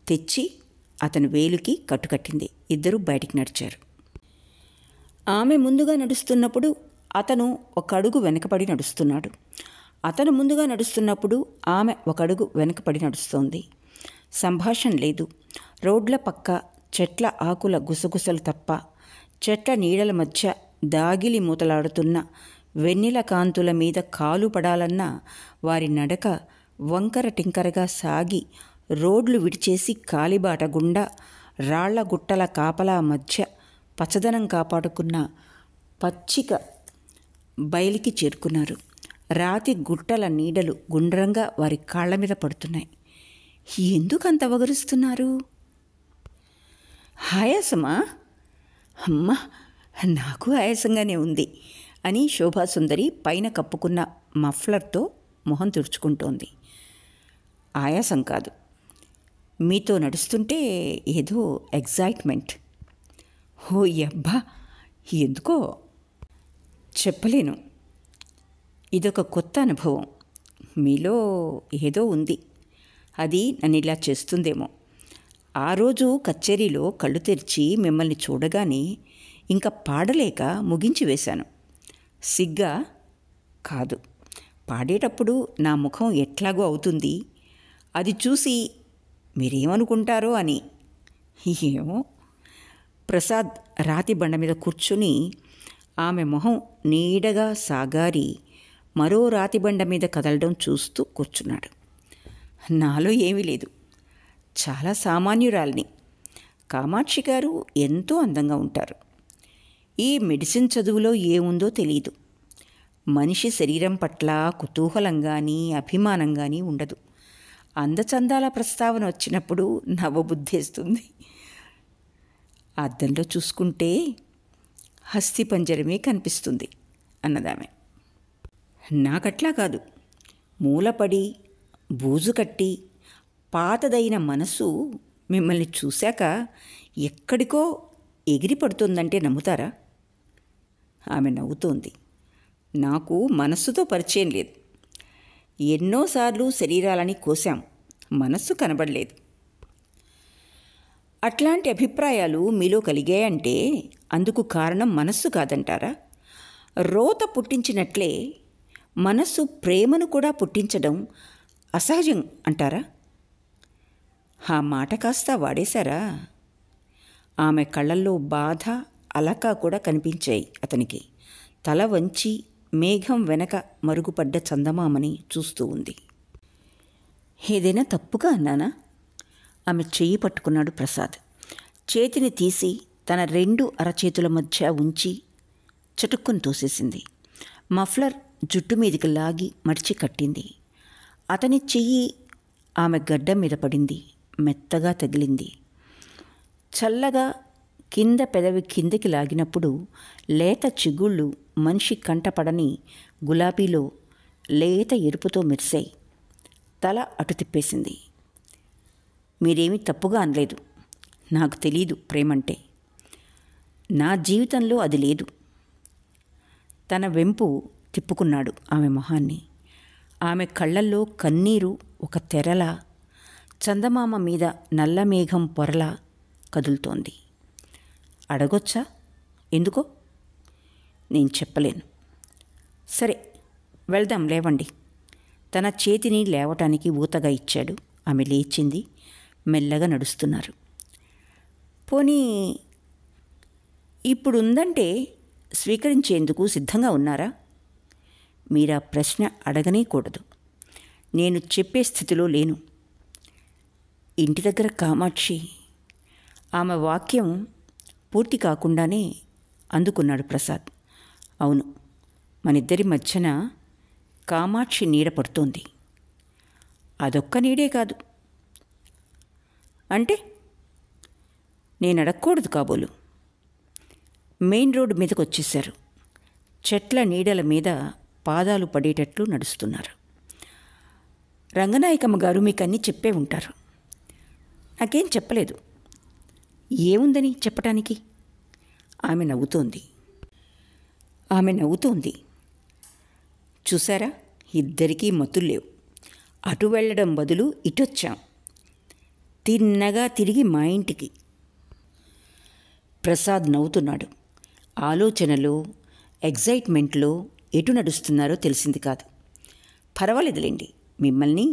తెచ్చి అతను వేలుకి కట్టుకట్టింది. ఇద్దరూ బయటికి నడిచారు. ఆమె ముందుగా నడుస్తున్నప్పుడు అతను ఒక అడుగు వెనకపడి నడుస్తున్నాడు. అతను ముందుగా నడుస్తున్నప్పుడు ఆమె ఒక అడుగు వెనకపడి నడుస్తోంది. సంభాషణ లేదు. రోడ్ల పక్క చెట్ల ఆకుల గుసగుసలు తప్ప, చెట్ల నీడల మధ్య దాగిలి మూతలాడుతున్న వెన్నెల కాంతుల మీద కాలు పడాలన్న వారి నడక వంకర టింకరగా సాగి రోడ్లు విడిచేసి కాలిబాట గుండా రాళ్ల గుట్టల కాపలా మధ్య పచ్చదనం కాపాడుకున్న పచ్చిక బయలికి చేరుకున్నారు. రాతి గుట్టల నీడలు గుండ్రంగా వారి కాళ్ల మీద పడుతున్నాయి. ఎందుకంత అవగరుస్తున్నారు? ఆయాసమా? అమ్మా, నాకు ఆయాసంగానే ఉంది అని శోభాసుందరి పైన కప్పుకున్న మఫ్లర్తో మొహం తుడుచుకుంటోంది. ఆయాసం కాదు, మీతో నడుస్తుంటే ఏదో ఎగ్జైట్మెంట్. ఓ యబ్బా, ఎందుకో చెప్పలేను. ఇదొక కొత్త అనుభవం. మీలో ఏదో ఉంది, అది నన్ను ఇలా చేస్తుందేమో. ఆ రోజు కచేరీలో కళ్ళు తెరిచి మిమ్మల్ని చూడగానే ఇంకా పాడలేక ముగించి వేశాను. సిగ్గా కాదు, పాడేటప్పుడు నా ముఖం ఎట్లాగో అవుతుంది, అది చూసి మీరేమనుకుంటారో అని. ఏమో. ప్రసాద్ రాతి బండ మీద కూర్చుని ఆమె మొహం నీడగా సాగారి మరో రాతి బండ మీద కదలడం చూస్తూ కూర్చున్నాడు. నాలో ఏమీ లేదు, చాలా సామాన్యురాల్ని. కామాక్షి గారు ఎంతో అందంగా ఉంటారు. ఈ మెడిసిన్ చదువులో ఏముందో తెలియదు. మనిషి శరీరం పట్ల కుతూహలం కానీ అభిమానం కానీ ఉండదు. అందచందాల ప్రస్తావన వచ్చినప్పుడు నవ్వబుద్ధేస్తుంది. అద్దంలో చూసుకుంటే హస్తిపంజరమే కనిపిస్తుంది అన్నదామె. నాకట్లా కాదు. మూలపడి బూజు కట్టి పాతదైన మనసు మిమ్మల్ని చూశాక ఎక్కడికో ఎగిరిపడుతుందంటే నమ్ముతారా? ఆమె నవ్వుతోంది. నాకు మనస్సుతో పరిచయం లేదు. ఎన్నోసార్లు శరీరాలని కోశాం, మనస్సు కనబడలేదు. అట్లాంటి అభిప్రాయాలు మీలో కలిగాయంటే అందుకు కారణం మనస్సు కాదంటారా? రోత పుట్టించినట్లే మనస్సు ప్రేమను కూడా పుట్టించడం అసహజం అంటారా? ఆ మాట కాస్త వాడేశారా? ఆమె కళ్ళల్లో బాధ, అలక కూడా కనిపించాయి అతనికి. తల వంచి మేఘం వెనక మరుగుపడ్డ చందమామని చూస్తూ ఉంది. ఏదైనా తప్పుగా అన్నానా? ఆమె చెయ్యి పట్టుకున్నాడు ప్రసాద్. చేతిని తీసి తన 2 అరచేతుల మధ్య ఉంచి చటుక్కుని తోసేసింది. మఫ్లర్ జుట్టు మీదికి లాగి మడిచి కట్టింది. అతని చెయ్యి ఆమె గడ్డం మీద పడింది. మెత్తగా తగిలింది. చల్లగా కింద పెదవి కిందకి లాగినప్పుడు లేత చిగుళ్ళు మనిషి కంటపడని గులాబీలో లేత ఎరుపుతో మెరిశాయి. తల అటు తిప్పేసింది. మీరేమీ తప్పుగా అనలేదు. నాకు తెలీదు ప్రేమంటే. నా జీవితంలో అది లేదు. తన వెంపు తిప్పుకున్నాడు ఆమె మొహాన్ని. ఆమె కళ్ళల్లో కన్నీరు ఒక తెరలా, చందమామ మీద నల్లమేఘం పొరలా కదులుతోంది. అడగొచ్చా? ఎందుకో? నేను చెప్పలేను. సరే వెళ్దాం, లేవండి. తన చేతిని లేవటానికి ఊతగా ఇచ్చాడు. ఆమె లేచింది. మెల్లగా నడుస్తున్నారు. పోనీ ఇప్పుడుందంటే స్వీకరించేందుకు సిద్ధంగా ఉన్నారా? మీరా ప్రశ్న అడగనే కూడదు. నేను చెప్పే స్థితిలో లేను. ఇంటి దగ్గర కామాక్షి. ఆమె వాక్యం పూర్తి కాకుండానే అందుకున్నాడు ప్రసాద్. అవును, మనిద్దరి మధ్యన కామాక్షి నీడ పడుతోంది. అదొక్క నీడే కాదు. అంటే నేను అడగకూడదు కాబోలు. మెయిన్ రోడ్డు మీదకి వచ్చేశారు. చెట్ల నీడల మీద పాదాలు పడేటట్లు నడుస్తున్నారు. రంగనాయకమ్మ గారు మీకు అన్నీ చెప్పే ఉంటారు. నాకేం చెప్పలేదు. ఏముందని చెప్పటానికి? ఆమె నవ్వుతోంది. చూసారా, ఇద్దరికీ మతులు లేవు. అటు వెళ్ళడం బదులు ఇటొచ్చాం. తిన్నగా తిరిగి మా ఇంటికి. ప్రసాద్ నవ్వుతున్నాడు. ఆలోచనలో, ఎగ్జైట్మెంట్లో ఎటు నడుస్తున్నారో తెలిసింది కాదు. పర్వాలేదులేండి, మిమ్మల్ని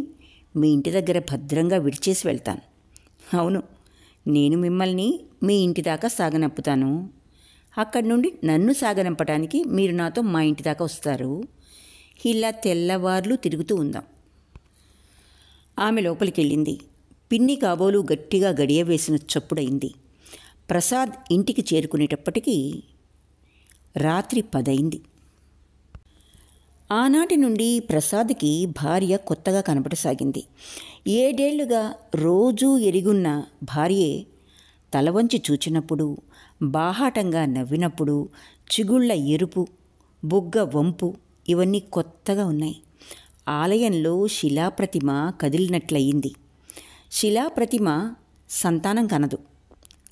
మీ ఇంటి దగ్గర భద్రంగా విడిచేసి వెళ్తాను. అవును, నేను మిమ్మల్ని మీ ఇంటి దాకా సాగనంపుతాను. అక్కడి నుండి నన్ను సాగనంపడానికి మీరు నాతో మా ఇంటి దాకా వస్తారు. ఇలా తెల్లవార్లు తిరుగుతూ ఉందాం. ఆమె లోపలికి వెళ్ళింది. పిన్ని కాబోలు గట్టిగా గడియ వేసిన చప్పుడైంది. ప్రసాద్ ఇంటికి చేరుకునేటప్పటికీ రాత్రి 10 అయింది. ఆనాటి నుండి ప్రసాద్కి భార్య కొత్తగా కనపడసాగింది. 7 ఏళ్లుగా రోజూ ఎరుగున్న భార్యే తల వంచి చూచినప్పుడు, బాహాటంగా నవ్వినప్పుడు చిగుళ్ల ఎరుపు, బుగ్గ వంపు ఇవన్నీ కొత్తగా ఉన్నాయి. ఆలయంలో శిలాప్రతిమ కదిలినట్లయింది. శిలాప్రతిమ సంతానం కనదు.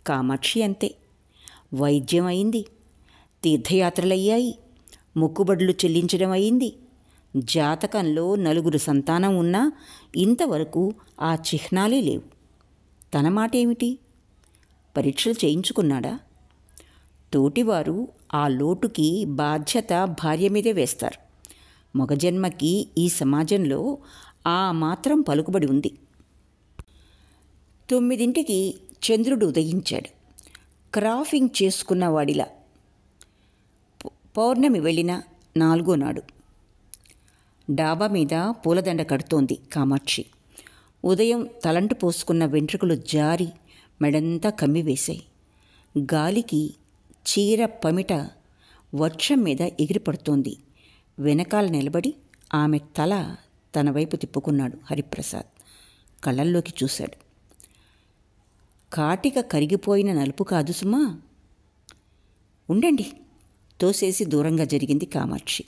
కామాక్షి అంతే. వైద్యం అయింది, తీర్థయాత్రలయ్యాయి, మొక్కుబడులు చెల్లించడం అయింది. జాతకంలో 4 సంతానం ఉన్నా ఇంతవరకు ఆ చిహ్నాలే లేవు. తన మాట ఏమిటి? పరీక్షలు చేయించుకున్నాడా? తోటివారు ఆ లోటుకి బాధ్యత భార్య మీదే వేస్తారు. మగజన్మకి ఈ సమాజంలో ఆ మాత్రం పలుకుబడి ఉంది. 9ంటికి చంద్రుడు ఉదయించాడు. క్రాఫింగ్ చేసుకున్నవాడిలా. పౌర్ణమి వెళ్ళిన 4వ నాడు. డాబా మీద పూలదండ కడుతోంది కామాక్షి. ఉదయం తలంటు పోసుకున్న వెంట్రుకలు జారి మెడంతా కమ్మివేశాయి. గాలికి చీర పమిట వర్షం మీద ఎగిరిపడుతోంది. వెనకాల నిలబడి ఆమె తల తన వైపు తిప్పుకున్నాడు హరిప్రసాద్. కళ్ళల్లోకి చూశాడు. కాటిక కరిగిపోయిన నలుపు కాదు సుమా. ఉండండి తోసేసి దూరంగా జరిగింది కామాక్షి.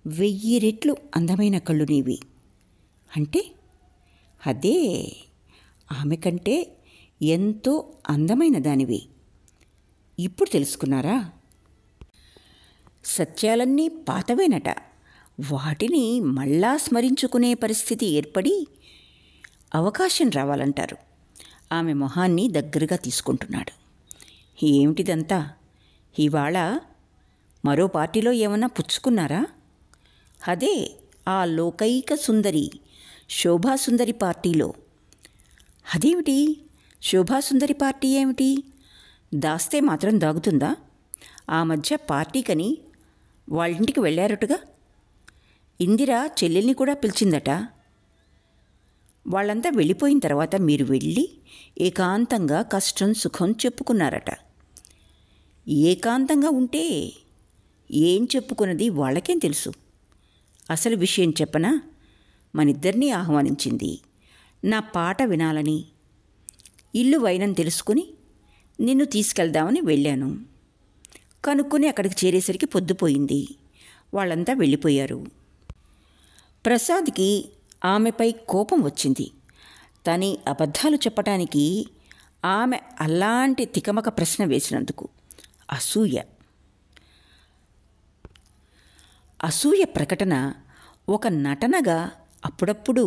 1000 రెట్లు అందమైన కళ్ళు నీవి. అంటే అదే, ఆమె కంటే ఎంతో అందమైన దానివి. ఇప్పుడు తెలుసుకున్నారా? సత్యాలన్నీ పాతవేనట. వాటిని మళ్ళా స్మరించుకునే పరిస్థితి ఏర్పడి అవకాశం రావాలంటారు. ఆమె మొహాన్ని దగ్గరగా తీసుకుంటున్నాడు. ఏమిటిదంతా? ఇవాళ మరో పార్టీలో ఏమన్నా పుచ్చుకున్నారా? అదే ఆ లోకైక సుందరి శోభాసుందరి పార్టీలో. అదేమిటి? శోభాసుందరి పార్టీ ఏమిటి? దాస్తే మాత్రం దాగుతుందా? ఆ మధ్య పార్టీకని వాళ్ళింటికి వెళ్ళారటుగా. ఇందిర చెల్లెల్ని కూడా పిలిచిందట. వాళ్ళంతా వెళ్ళిపోయిన తర్వాత మీరు వెళ్ళి ఏకాంతంగా కష్టం సుఖం చెప్పుకున్నారట. ఏకాంతంగా ఉంటే ఏం చెప్పుకున్నది వాళ్ళకేం తెలుసు. అసలు విషయం చెప్పనా? మనిద్దరినీ ఆహ్వానించింది నా పాట వినాలని. ఇల్లు వైనం తెలుసుకుని నిన్ను తీసుకెళ్దామని వెళ్ళాను. కనుక్కొని అక్కడికి చేరేసరికి పొద్దుపోయింది. వాళ్ళంతా వెళ్ళిపోయారు. ప్రసాద్కి ఆమెపై కోపం వచ్చింది. తని అబద్ధాలు చెప్పటానికి ఆమె అలాంటి తికమక ప్రశ్న వేసినందుకు. అసూయ ప్రకటన ఒక నటనగా అప్పుడప్పుడు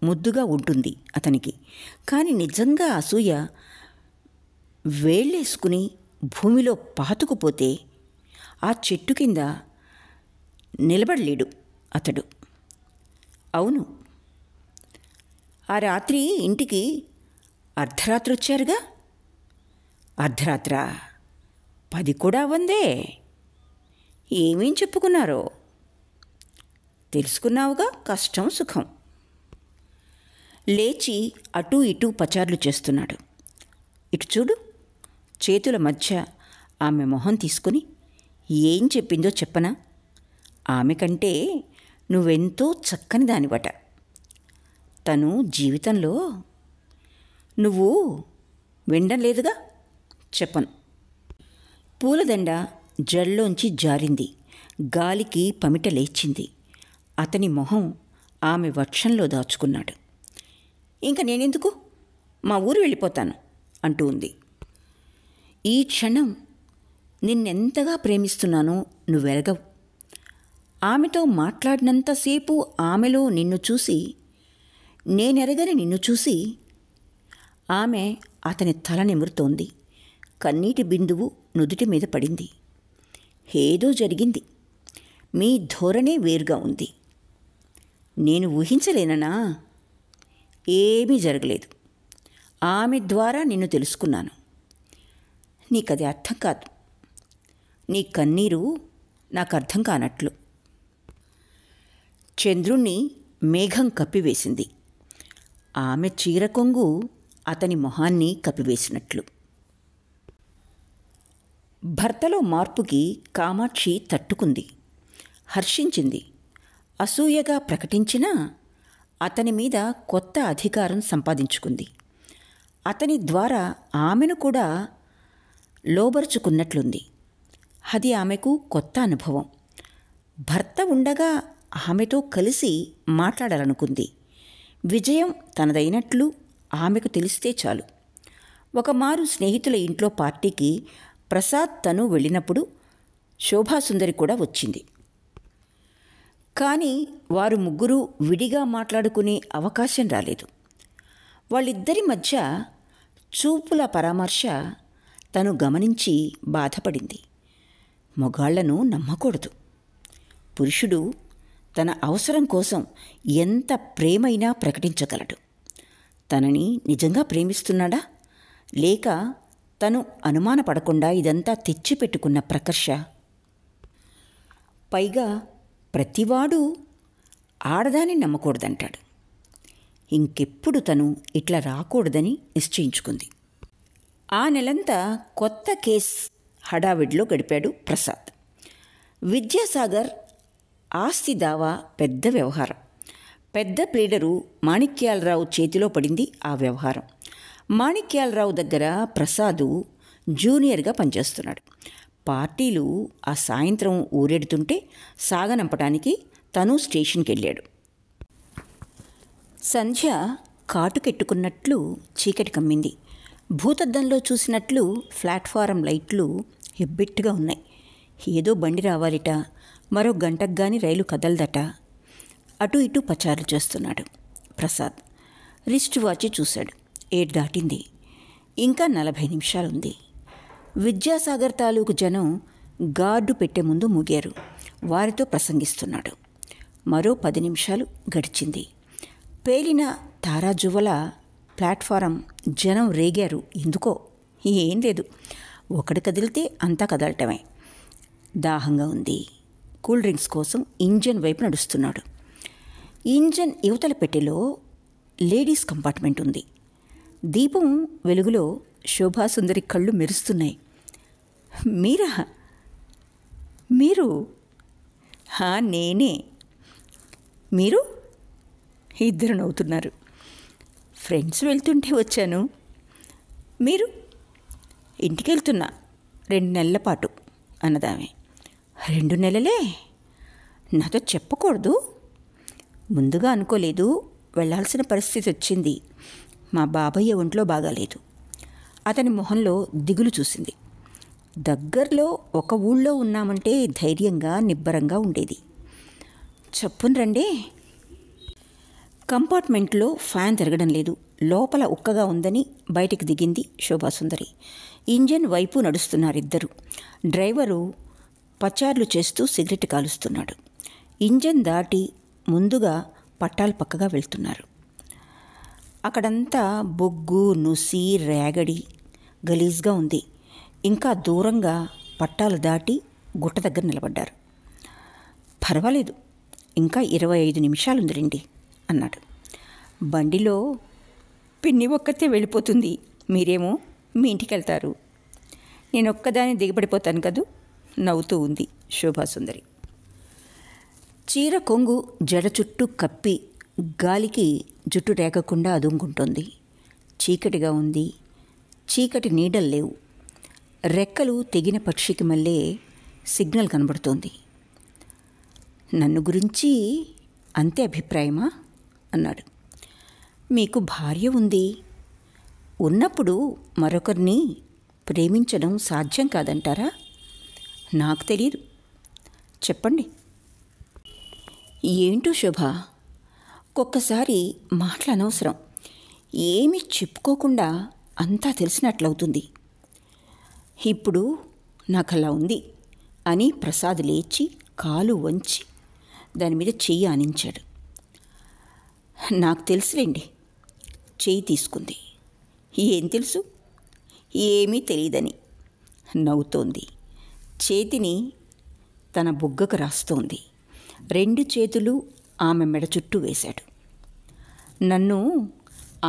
ముద్దుగా ఉంటుంది అతనికి. కానీ నిజంగా అసూయ వేళ్ళేసుకుని భూమిలో పాతుకుపోతే ఆ చెట్టు కింద నిలబడలేడు అతడు. అవును, ఆ రాత్రి ఇంటికి అర్ధరాత్రి వచ్చారుగా. అర్ధరాత్రా? 10 కూడా అవ్వందే. ఏమేం చెప్పుకున్నారో తెలుసుకున్నావుగా. కష్టం సుఖం. లేచి అటూ ఇటూ పచార్లు చేస్తున్నాడు. ఇటు చూడు. చేతుల మధ్య ఆమె మొహం తీసుకుని ఏం చెప్పిందో చెప్పనా? ఆమె కంటే నువ్వెంతో చక్కని దానివట. తను జీవితంలో నువ్వు వినడం లేదుగా. చెప్పను. పూలదండ జల్లోంచి జారింది. గాలికి పమిట లేచింది. అతని మొహం ఆమె వక్షంలో దాచుకున్నాడు. ఇంక నేనెందుకు, మా ఊరు వెళ్ళిపోతాను అంటూ ఉంది. ఈ క్షణం నిన్నెంతగా ప్రేమిస్తున్నానో నువ్వెరగవు. ఆమెతో మాట్లాడినంతసేపు ఆమెలో నిన్ను చూసి, నేనెరగని నిన్ను చూసి ఆమె అతని తల నిమురుతోంది. కన్నీటి బిందువు నుదుటి మీద పడింది. ఏదో జరిగింది. మీ ధోరణే వేరుగా ఉంది. నేను ఊహించలేననా? ఏమీ జరగలేదు. ఆమె ద్వారా నిన్ను తెలుసుకున్నాను. నీకది అర్థం కాదు. నీ కన్నీరు నాకు అర్థం కానట్లు. చంద్రుణ్ణి మేఘం కప్పివేసింది. ఆమె చీర కొంగు అతని మొహాన్ని కప్పివేసినట్లు. భర్తలో మార్పుకి కామాక్షి తట్టుకుంది, హర్షించింది. అసూయగా ప్రకటించినా అతని మీద కొత్త అధికారం సంపాదించుకుంది. అతని ద్వారా ఆమెను కూడా లోబరుచుకున్నట్లుంది. అది ఆమెకు కొత్త అనుభవం. భర్త ఉండగా ఆమెతో కలిసి మాట్లాడాలనుకుంది. విజయం తనదైనట్లు ఆమెకు తెలిస్తే చాలు. ఒకమారు స్నేహితుల ఇంట్లో పార్టీకి ప్రసాద్ తను వెళ్ళినప్పుడు శోభాసుందరి కూడా వచ్చింది. కానీ వారు ముగ్గురు విడిగా మాట్లాడుకునే అవకాశం రాలేదు. వాళ్ళిద్దరి మధ్య చూపుల పరామర్శ తను గమనించి బాధపడింది. మొగాళ్లను నమ్మకూడదు. పురుషుడు తన అవసరం కోసం ఎంత ప్రేమైనా ప్రకటించగలడు. తనని నిజంగా ప్రేమిస్తున్నాడా, లేక తను అనుమానపడకుండా ఇదంతా తెచ్చిపెట్టుకున్న ప్రకర్ష? పైగా ప్రతివాడు ఆడదాన్ని నమ్మకూడదంటాడు. ఇంకెప్పుడు తను ఇట్లా రాకూడదని నిశ్చయించుకుంది. ఆ నెలంతా కొత్త కేస్ హడావిడిలో గడిపాడు ప్రసాద్. విద్యాసాగర్ ఆస్తి దావా పెద్ద వ్యవహారం. పెద్ద ప్లీడరు మాణిక్యాలరావు చేతిలో పడింది ఆ వ్యవహారం. మాణిక్యాలరావు దగ్గర ప్రసాదు జూనియర్గా పనిచేస్తున్నాడు. పార్టీలు ఆ సాయంత్రం ఊరెడుతుంటే సాగనంపటానికి తను స్టేషన్కి వెళ్ళాడు. సంధ్య కాటుకెట్టుకున్నట్లు చీకటి కమ్మింది. భూతద్దంలో చూసినట్లు ప్లాట్ఫారం లైట్లు ఎబ్బెట్టుగా ఉన్నాయి. ఏదో బండి రావాలిట, మరో గంటకు గాని రైలు కదలదట. అటు ఇటు పచారులు చేస్తున్నాడు ప్రసాద్. రిస్ట్ వాచి చూశాడు. 7 దాటింది. ఇంకా 40 నిమిషాలుంది. విద్యాసాగర్ తాలూకు జనం గార్డు పెట్టే ముందు ముగారు. వారితో ప్రసంగిస్తున్నాడు. మరో 10 నిమిషాలు గడిచింది. పేలిన తారాజువ్వల ప్లాట్ఫారం జనం రేగారు. ఎందుకో ఏం లేదు. ఒకడు కదిలితే అంతా కదలటమే. దాహంగా ఉంది. కూల్ డ్రింక్స్ కోసం ఇంజన్ వైపు నడుస్తున్నాడు. ఇంజన్ యువతల పెట్టెలో లేడీస్ కంపార్ట్మెంట్ ఉంది. దీపం వెలుగులో శోభాసుందరి కళ్ళు మెరుస్తున్నాయి. మీరా? మీరు? నేనే. మీరు? ఇద్దరు నవ్వుతున్నారు. ఫ్రెండ్స్ వెళ్తుంటే వచ్చాను. మీరు? ఇంటికి వెళ్తున్నా 2 నెలల పాటు అన్నదామె. 2 నెలలే? నాతో చెప్పకూడదు. ముందుగా అనుకోలేదు. వెళ్ళాల్సిన పరిస్థితి వచ్చింది. మా బాబయ్య ఒంట్లో బాగాలేదు. అతని మొహంలో దిగులు చూసింది. దగ్గరలో ఒక ఊళ్ళో ఉన్నామంటే ధైర్యంగా నిబ్బరంగా ఉండేది. చప్పున రండి. కంపార్ట్మెంట్లో ఫ్యాన్ తిరగడం లేదు. లోపల ఉక్కగా ఉందని బయటికి దిగింది శోభాసుందరి. ఇంజన్ వైపు నడుస్తున్నారిద్దరు. డ్రైవరు పచార్లు చేస్తూ సిగరెట్ కాలుస్తున్నాడు. ఇంజన్ దాటి ముందుగా పట్టాలు పక్కగా వెళ్తున్నారు. అక్కడంతా బొగ్గు, నుసి, రేగడి గలీజ్గా ఉంది. ఇంకా దూరంగా పట్టాలు దాటి గుట్ట దగ్గర నిలబడ్డారు. పర్వాలేదు, ఇంకా 25 నిమిషాలుంది రండి అన్నాడు. బండిలో పిన్ని ఒక్కతే వెళ్ళిపోతుంది. మీరేమో మీ ఇంటికి వెళ్తారు. నేను ఒక్కదాన్ని దిగబడిపోతాను కదూ నవ్వుతూ ఉంది శోభాసుందరి. చీర కొంగు జడ చుట్టూ కప్పి గాలికి జుట్టు రేగకుండా అదుంగుంటోంది. చీకటిగా ఉంది. చీకటి నీడలు లేవు. రెక్కలు తెగిన పక్షికి మళ్ళీ సిగ్నల్ కనబడుతోంది. నన్ను గురించి అంతే అభిప్రాయమా అన్నాడు. మీకు భార్య ఉంది. ఉన్నప్పుడు మరొకరిని ప్రేమించడం సాధ్యం కాదంటారా? నాకు తెలియదు. చెప్పండి. ఏంటో శోభ, ఒక్కొక్కసారి మాటలు అనవసరం. ఏమీ చెప్పుకోకుండా అంతా తెలిసినట్లవుతుంది. ఇప్పుడు నాకు అలా ఉంది అని ప్రసాద్ లేచి కాలు వంచి దాని మీద చెయ్యి ఆనించాడు. నాకు తెలుసులేండి. చెయ్యి తీసుకుంది. ఏం తెలుసు? ఏమీ తెలియదని నవ్వుతోంది. చేతిని తన బుగ్గకు రాస్తోంది. 2 చేతులు ఆమె మెడ చుట్టూ వేశాడు. నన్ను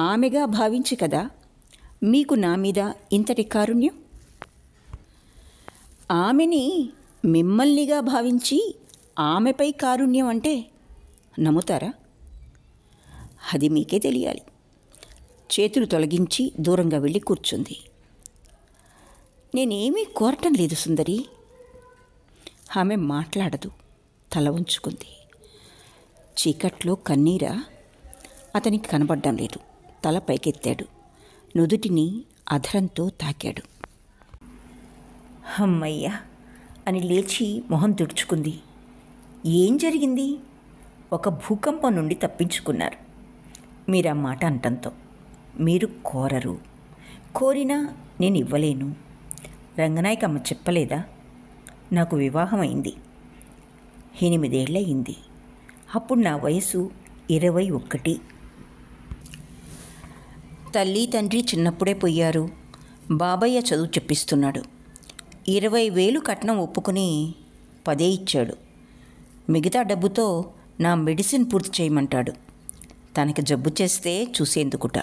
ఆమెగా భావించి కదా మీకు నా మీద ఇంతటి కారుణ్యం? ఆమెని మిమ్మల్నిగా భావించి ఆమెపై కారుణ్యం అంటే నమ్ముతారా? అది మీకే తెలియాలి. చేతులు తొలగించి దూరంగా వెళ్ళి కూర్చుంది. నేనేమీ కోరటం లేదు సుందరి. ఆమె మాట్లాడదు. తల ఉంచుకుంది. చీకట్లో కన్నీరా? అతనికి కనబడ్డం లేదు. తల పైకెత్తాడు. నుదుటిని అధరంతో తాకాడు. అమ్మయ్యా అని లేచి మొహం తుడుచుకుంది. ఏం జరిగింది? ఒక భూకంపం నుండి తప్పించుకున్నారు. మీరు ఆ మాట అంటంతో. మీరు కోరరు. కోరినా నేను ఇవ్వలేను. రంగనాయకమ్మ చెప్పలేదా? నాకు వివాహం అయింది. 8 ఏళ్ళయింది. అప్పుడు నా వయసు 21. తల్లి తండ్రి చిన్నప్పుడే పోయారు. బాబయ్య చదువు చెప్పిస్తున్నాడు. 20,000 కట్నం ఒప్పుకుని 10 ఇచ్చాడు. మిగతా డబ్బుతో నా మెడిసిన్ పూర్తి చేయమంటాడు. తనకి జబ్బు చేస్తే చూసేందుకుట.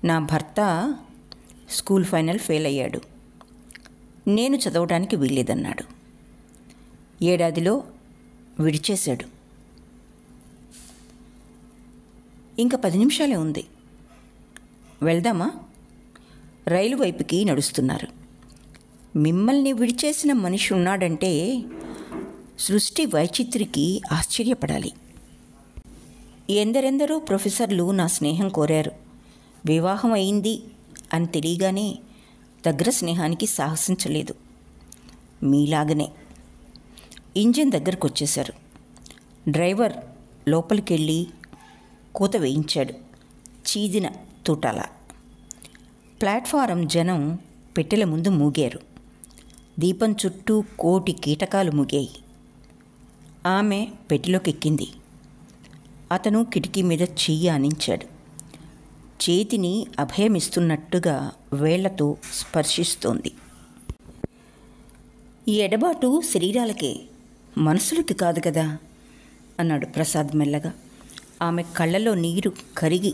నా భర్త స్కూల్ ఫైనల్ ఫెయిల్ అయ్యాడు. నేను చదవడానికి వీల్లేదన్నాడు. ఏడాదిలో విడిచేశాడు. ఇంకా 10 నిమిషాలే ఉంది. వెళ్దామా? రైలు వైపుకి నడుస్తున్నారు. మిమ్మల్ని విడిచేసిన మనిషి ఉన్నాడంటే సృష్టి వైచిత్రికి ఆశ్చర్యపడాలి. ఎందరెందరో ప్రొఫెసర్లు నా స్నేహం కోరారు. వివాహం అయింది అని తెలియగానే దగ్గర స్నేహానికి సాహసించలేదు. మీలాగనే. ఇంజిన్ దగ్గరకు వచ్చేశారు. డ్రైవర్ లోపలికెళ్ళి కూత వేయించాడు, చీదిన తూటాల. ప్లాట్ఫారం జనం పెట్టెల ముందు మూగారు. దీపం చుట్టూ కోటి కీటకాలు మూగాయి. ఆమె పెట్టెలోకి ఎక్కింది. అతను కిటికీ మీద చెయ్యి ఆనించాడు. చేతిని అభయమిస్తున్నట్టుగా వేళ్లతో స్పర్శిస్తోంది. ఈ ఎడబాటు శరీరాలకే, మనసులకి కాదు కదా అన్నాడు ప్రసాద్ మెల్లగా. ఆమె కళ్ళలో నీరు కరిగి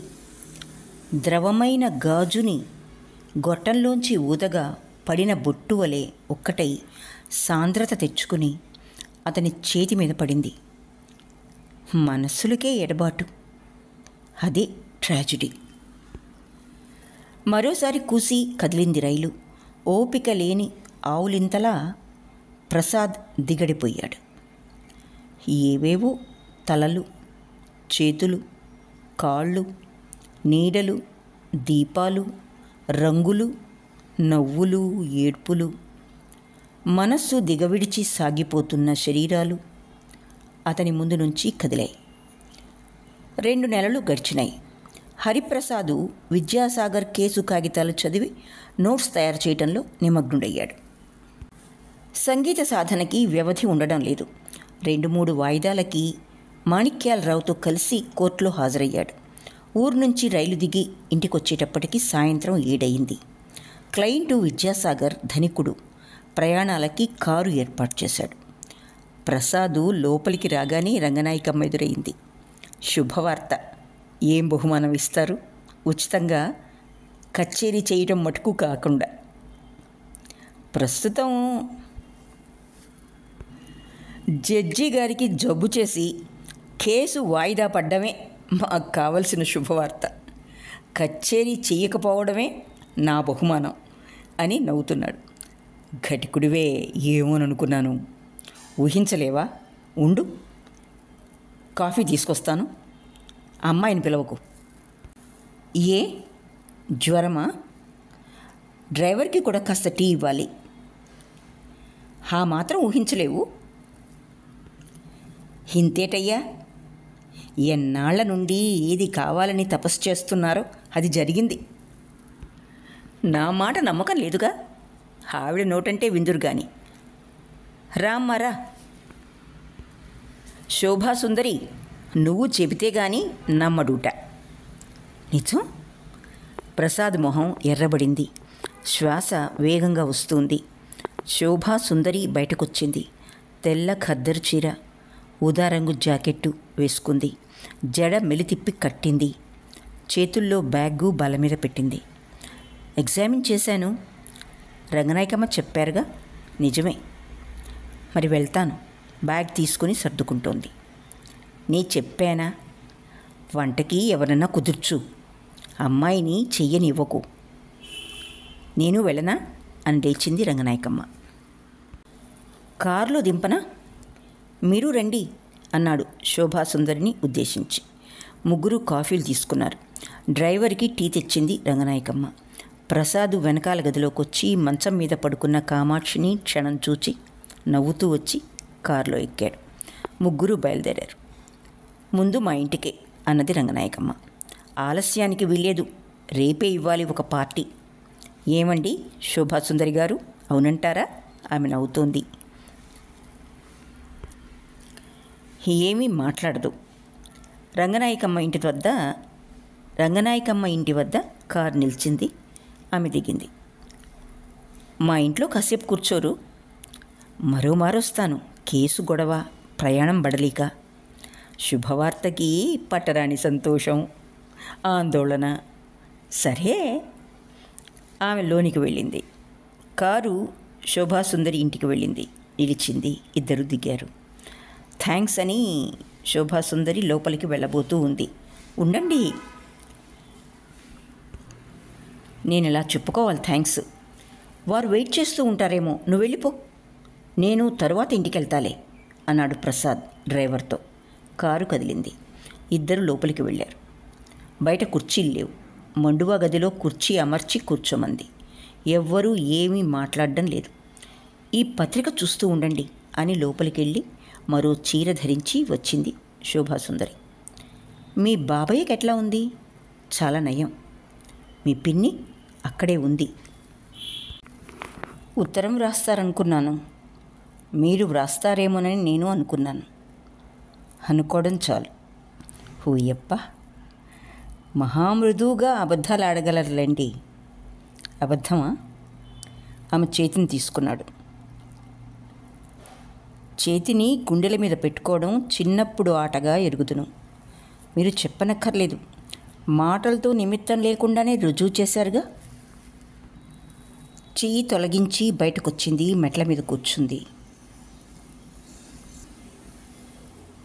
ద్రవమైన గాజుని గొట్టంలోంచి ఊదగా పడిన బొట్టు వలె ఒక్కటై సాంద్రత తెచ్చుకుని అతని చేతి మీద పడింది. మనస్సులకే ఎడబాటు, అదే ట్రాజెడీ. మరోసారి కూసి కదిలింది రైలు. ఓపిక లేని ఆవులింతలా ప్రసాద్ దిగడిపోయాడు. ఏవేవో తలలు, చేతులు, కాళ్ళు, నీడలు, దీపాలు, రంగులు, నవ్వులు, ఏడ్పులు, మనస్సు దిగవిడిచి సాగిపోతున్న శరీరాలు అతని ముందు నుంచి కదిలాయి. 2 నెలలు గడిచినాయి. హరిప్రసాదు విద్యాసాగర్ కేసు కాగితాలు చదివి నోట్స్ తయారు చేయడంలో నిమగ్నుడయ్యాడు. సంగీత సాధనకి వ్యవధి ఉండడం లేదు. 2-3 వాయిదాలకి మాణిక్యాలరావుతో కలిసి కోర్టులో హాజరయ్యాడు. ఊరు నుంచి రైలు దిగి ఇంటికొచ్చేటప్పటికి సాయంత్రం 7 అయింది. క్లయింటు విద్యాసాగర్ ధనికుడు. ప్రయాణాలకి కారు ఏర్పాటు చేశాడు. ప్రసాదు లోపలికి రాగానే రంగనాయకమ్మ ఎదురైంది. శుభవార్త. ఏం బహుమానం ఇస్తారు? ఉచితంగా కచేరీ చేయడం మటుకు కాకుండా. ప్రస్తుతం జడ్జి గారికి జబ్బు చేసి కేసు వాయిదా పడ్డమే మాకు కావలసిన శుభవార్త. కచేరీ చెయ్యకపోవడమే నా బహుమానం అని నవ్వుతున్నాడు. ఘటికుడివే ఏమోననుకున్నాను. ఊహించలేవా? ఉండు, కాఫీ తీసుకొస్తాను. అమ్మాయిని పిలవకు. ఏ జ్వరమా? డ్రైవర్కి కూడా కాస్త టీ ఇవ్వాలి. మాత్రం ఊహించలేవు? ఇంతేటయ్యా, ఎన్నాళ్ల నుండి ఏది కావాలని తపస్సు చేస్తున్నారో అది జరిగింది. నా మాట నమ్మకం లేదుగా. ఆవిడ నోటంటే విందురు గాని. రామ్మారా. శోభాసుందరి, నువ్వు చెబితే గాని నమ్మడుట. నిజం? ప్రసాద్ మొహం ఎర్రబడింది. శ్వాస వేగంగా వస్తుంది. శోభాసుందరి బయటకొచ్చింది. తెల్ల ఖద్దరు చీర, ఊదారంగు జాకెట్టు వేసుకుంది. జడ మెలితిప్పి కట్టింది. చేతుల్లో బ్యాగు బల మీద పెట్టింది. ఎగ్జామిన్ చేశాను. రంగనాయకమ్మ చెప్పారుగా. నిజమే. మరి వెళ్తాను. బ్యాగ్ తీసుకుని సర్దుకుంటోంది. నీ చెప్పానా? వంటకి ఎవరన్నా కుదుర్చు. అమ్మాయిని చెయ్యనివ్వకు. నేను వెళ్ళనా అని లేచింది రంగనాయకమ్మ. కారులో దింపనా? మీరు రండి అన్నాడు శోభాసుందరిని ఉద్దేశించి. ముగ్గురు కాఫీలు తీసుకున్నారు. డ్రైవర్కి టీ తెచ్చింది రంగనాయకమ్మ. ప్రసాద్ వెనకాల గదిలోకి వచ్చి మంచం మీద పడుకున్న కామాక్షిని క్షణం చూచి నవ్వుతూ వచ్చి కారులో ఎక్కాడు. ముగ్గురు బయలుదేరారు. ముందు మా ఇంటికే అన్నది రంగనాయకమ్మ. ఆలస్యానికి వీల్లేదు. రేపే ఇవ్వాలి ఒక పార్టీ. ఏమండి శోభాసుందరి గారు, అవునంటారా? ఆమె నవ్వుతోంది. ఏమీ మాట్లాడదు. రంగనాయకమ్మ ఇంటి వద్ద కారు నిలిచింది. ఆమె దిగింది. మా ఇంట్లో కాసేపు కూర్చోరు? మరోమారొస్తాను. కేసు గొడవ, ప్రయాణం బడలిక. శుభవార్తకి పట్టరాని సంతోషం, ఆందోళన. సరే. ఆమె లోనికి వెళ్ళింది. కారు శోభాసుందరి ఇంటికి వెళ్ళింది. నిలిచింది. ఇద్దరు దిగారు. థ్యాంక్స్ అని శోభాసుందరి లోపలికి వెళ్ళబోతూ ఉంది. ఉండండి, నేను ఇలా చెప్పుకోవాలి థ్యాంక్స్. వారు వెయిట్ చేస్తూ ఉంటారేమో, నువ్వు వెళ్ళిపో, నేను తరువాత ఇంటికి వెళ్తాలే అన్నాడు ప్రసాద్ డ్రైవర్తో. కారు కదిలింది. ఇద్దరు లోపలికి వెళ్ళారు. బయట కుర్చీలు లేవు. మండువా గదిలో కుర్చీ అమర్చి కూర్చోమంది. ఎవ్వరూ ఏమీ మాట్లాడడం లేదు. ఈ పత్రిక చూస్తూ ఉండండి అని లోపలికి వెళ్ళి మరో చీర ధరించి వచ్చింది శోభాసుందరి. మీ బాబాయ్యకి ఎట్లా ఉంది? చాలా నయం. మీ పిన్ని అక్కడే ఉంది. ఉత్తరం వ్రాస్తారనుకున్నాను. మీరు వ్రాస్తారేమోనని నేను అనుకున్నాను. అనుకోవడం చాలు. హూయప్ప, మహామృదువుగా అబద్ధాలు ఆడగలరులేండి. అబద్ధమా? ఆమె చేతిని తీసుకున్నాడు. చేతిని గుండెల మీద పెట్టుకోవడం చిన్నప్పుడు ఆటగా ఎరుగుదును. మీరు చెప్పనక్కర్లేదు. మాటలతో నిమిత్తం లేకుండానే రుజువు చేశారుగా. చెయ్యి తొలగించి బయటకొచ్చింది. మెట్ల మీద కూర్చుంది.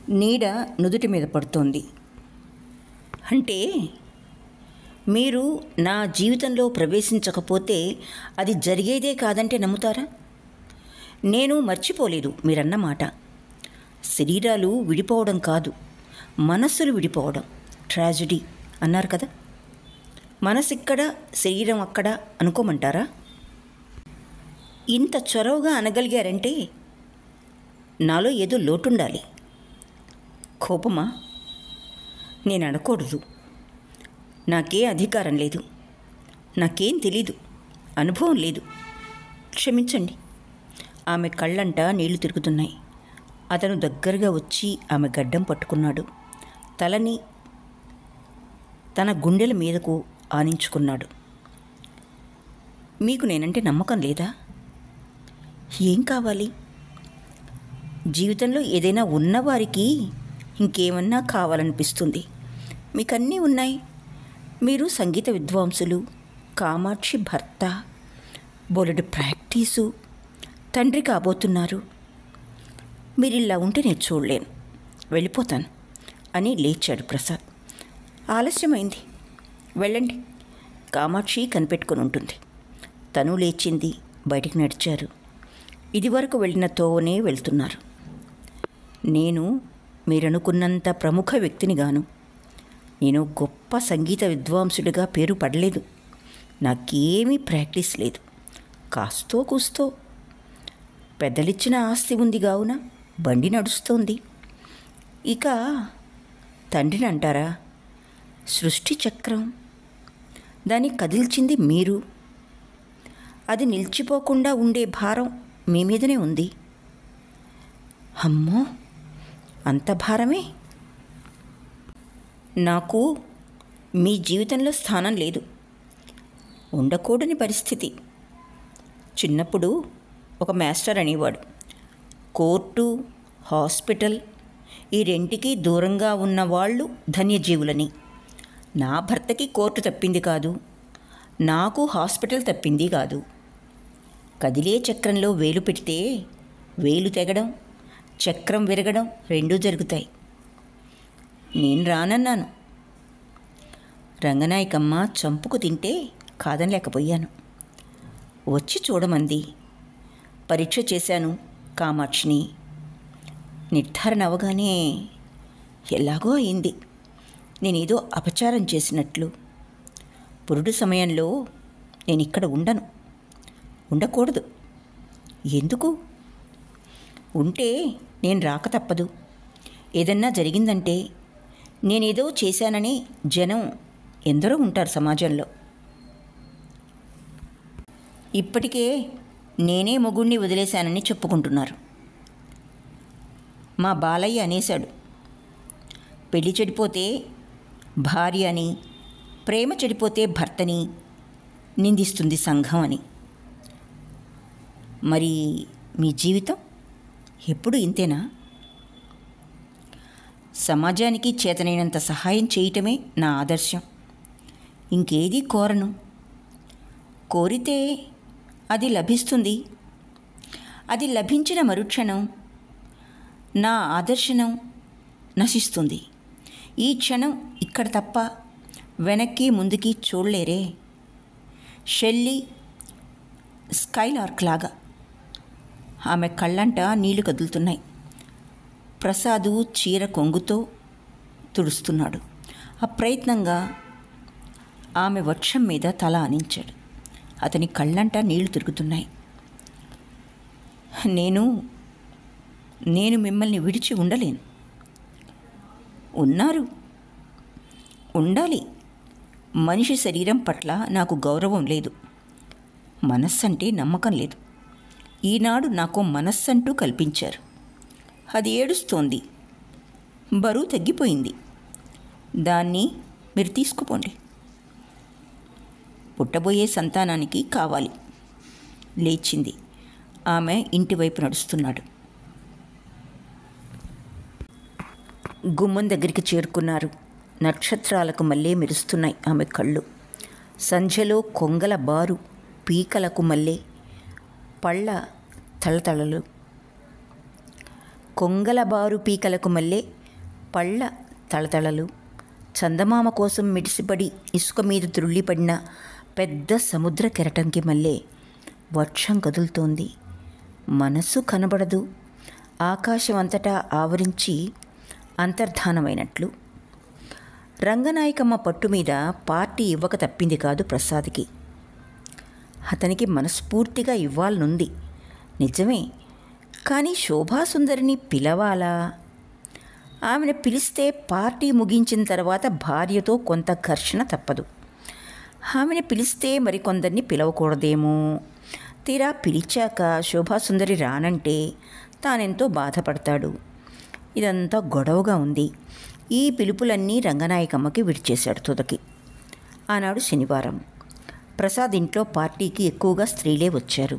నీడ నుదుటి మీద పడుతోంది. అంటే మీరు నా జీవితంలో ప్రవేశించకపోతే అది జరిగేదే కాదంటే నమ్ముతారా? నేను మర్చిపోలేదు మీరన్న మాట. శరీరాలు విడిపోవడం కాదు, మనస్సులు విడిపోవడం ట్రాజడీ అన్నారు కదా. మనసు ఇక్కడ, శరీరం అక్కడ అనుకోమంటారా? ఇంత చొరవగా అనగలిగారంటే నాలో ఏదో లోటుండాలి. కోపమా? నేను అనకూడదు. నాకే అధికారం లేదు. నాకేం తెలీదు. అనుభవం లేదు. క్షమించండి. ఆమె కళ్ళంట నీళ్లు తిరుగుతున్నాయి. అతను దగ్గరగా వచ్చి ఆమె గడ్డం పట్టుకున్నాడు. తలని తన గుండెల మీదకు ఆనించుకున్నాడు. మీకు నేనంటే నమ్మకం లేదా? ఏం కావాలి? జీవితంలో ఏదైనా ఉన్నవారికి ఇంకేమన్నా కావాలనిపిస్తుంది. మీకన్నీ ఉన్నాయి. మీరు సంగీత విద్వాంసులు, కామాక్షి భర్త, బోలెడు ప్రాక్టీసు, తండ్రి కాబోతున్నారు. మీరు ఇలా ఉంటే నేను చూడలేను, వెళ్ళిపోతాను అని లేచాడు ప్రసాద్. ఆలస్యమైంది, వెళ్ళండి. కామాక్షి కనిపెట్టుకొని ఉంటుంది. తను లేచింది. బయటికి నడిచారు. ఇదివరకు వెళ్ళిన తోవనే వెళ్తున్నారు. నేను మీరనుకున్నంత ప్రముఖ వ్యక్తిని గాను. నేను గొప్ప సంగీత విద్వాంసుడిగా పేరు పడలేదు. నాకేమీ ప్రాక్టీస్ లేదు. కాస్తో కూస్తో పెద్దలిచ్చిన ఆస్తి ఉంది కావున బండి నడుస్తోంది. ఇక తండ్రిని అంటారా? సృష్టి చక్రం, దాన్ని కదిల్చింది మీరు. అది నిలిచిపోకుండా ఉండే భారం మీ మీదనే ఉంది. అమ్మో, అంత భారమే? నాకు మీ జీవితంలో స్థానం లేదు. ఉండకూడని పరిస్థితి. చిన్నప్పుడు ఒక మాస్టర్ అనేవాడు, కోర్టు, హాస్పిటల్ ఈ రెంటికి దూరంగా ఉన్నవాళ్ళు ధన్యజీవులని. నా భర్తకి కోర్టు తప్పింది కాదు, నాకు హాస్పిటల్ తప్పింది కాదు. కదిలే చక్రంలో వేలు పెడితే వేలు తెగడం, చక్రం విరగడం రెండూ జరుగుతాయి. నేను రానన్నాను. రంగనాయకమ్మ చంపుకు తింటే కాదనలేకపోయాను. వచ్చి చూడమంది. పరీక్ష చేశాను కామాక్షిని. నిర్ధారణ అవగానే ఎలాగో అయింది. నేనేదో అపచారం చేసినట్లు. పురుడు సమయంలో నేను ఇక్కడ ఉండను, ఉండకూడదు. ఎందుకు? ఉంటే నేను రాక తప్పదు. ఏదన్నా జరిగిందంటే నేనేదో చేశానని జనం ఎందరో ఉంటారు సమాజంలో. ఇప్పటికే నేనే మొగుణ్ణి వదిలేశానని చెప్పుకుంటున్నారు. మా బాలయ్య అనేశాడు, పెళ్లి చెడిపోతే భార్య అని, ప్రేమ చెడిపోతే భర్తని నిందిస్తుంది సంఘం అని. మరి మీ జీవితం ఎప్పుడు ఇంతేనా? సమాజానికి చేతనైనంత సహాయం చేయటమే నా ఆదర్శం. ఇంకేదీ కోరను. కోరితే అది లభిస్తుంది. అది లభించిన మరుక్షణం నా ఆదర్శనం నశిస్తుంది. ఈ క్షణం ఇక్కడ తప్ప వెనక్కి ముందుకి చూడలేరే. షెల్లీ స్కైలార్క్ లాగా ఆమె కళ్ళంట నీళ్లు కదులుతున్నాయి. ప్రసాదు చీర కొంగుతో తుడుస్తున్నాడు. అప్రయత్నంగా ఆమె వక్షం మీద తల ఆనించాడు. అతని కళ్ళంట నీళ్లు తిరుగుతున్నాయి. నేను మిమ్మల్ని విడిచి ఉండలేను. ఉండాలి. మనిషి శరీరం పట్ల నాకు గౌరవం లేదు. మనస్సంటే నమ్మకం లేదు. ఈనాడు నాకు మనస్సంటూ కల్పించారు. అది ఏడుస్తోంది. బరువు తగ్గిపోయింది. దాన్ని మీరు తీసుకుపోండి. పుట్టబోయే సంతానానికి కావాలి. లేచింది. ఆమె ఇంటివైపు నడుస్తున్నాడు. గుమ్మం దగ్గరికి చేరుకున్నారు. నక్షత్రాలకు మళ్ళీ మెరుస్తున్నాయి ఆమె కళ్ళు. సంధ్యలో కొంగల బారు పీకలకు మళ్ళీ పళ్ళ తళతళలు. కొంగల బారు పీకలకు మళ్ళీ పళ్ళ తళతళలు. చందమామ కోసం మిడిసిపడి ఇసుక మీద త్రుళ్ళిపడిన పెద్ద సముద్ర కెరటంకి మళ్ళీ వర్షం కదులుతోంది. మనసు కనబడదు. ఆకాశం అంతటా ఆవరించి అంతర్ధానమైనట్లు. రంగనాయకమ్మ పట్టు మీద పార్టీ ఇవ్వక తప్పింది కాదు ప్రసాద్కి. అతనికి మనస్ఫూర్తిగా ఇవ్వాలనుంది నిజమే. కానీ శోభాసుందరిని పిలవాలా? ఆమెను పిలిస్తే పార్టీ ముగించిన తర్వాత భార్యతో కొంత ఘర్షణ తప్పదు. ఆమెను పిలిస్తే మరికొందరిని పిలవకూడదేమో. తీరా పిలిచాక శోభాసుందరి రానంటే తానెంతో బాధపడతాడు. ఇదంతా గొడవగా ఉంది. ఈ పిలుపులన్నీ రంగనాయకమ్మకి విడిచేశాడు తుదకి. ఆనాడు శనివారం. ప్రసాద్ ఇంట్లో పార్టీకి ఎక్కువగా స్త్రీలే వచ్చారు.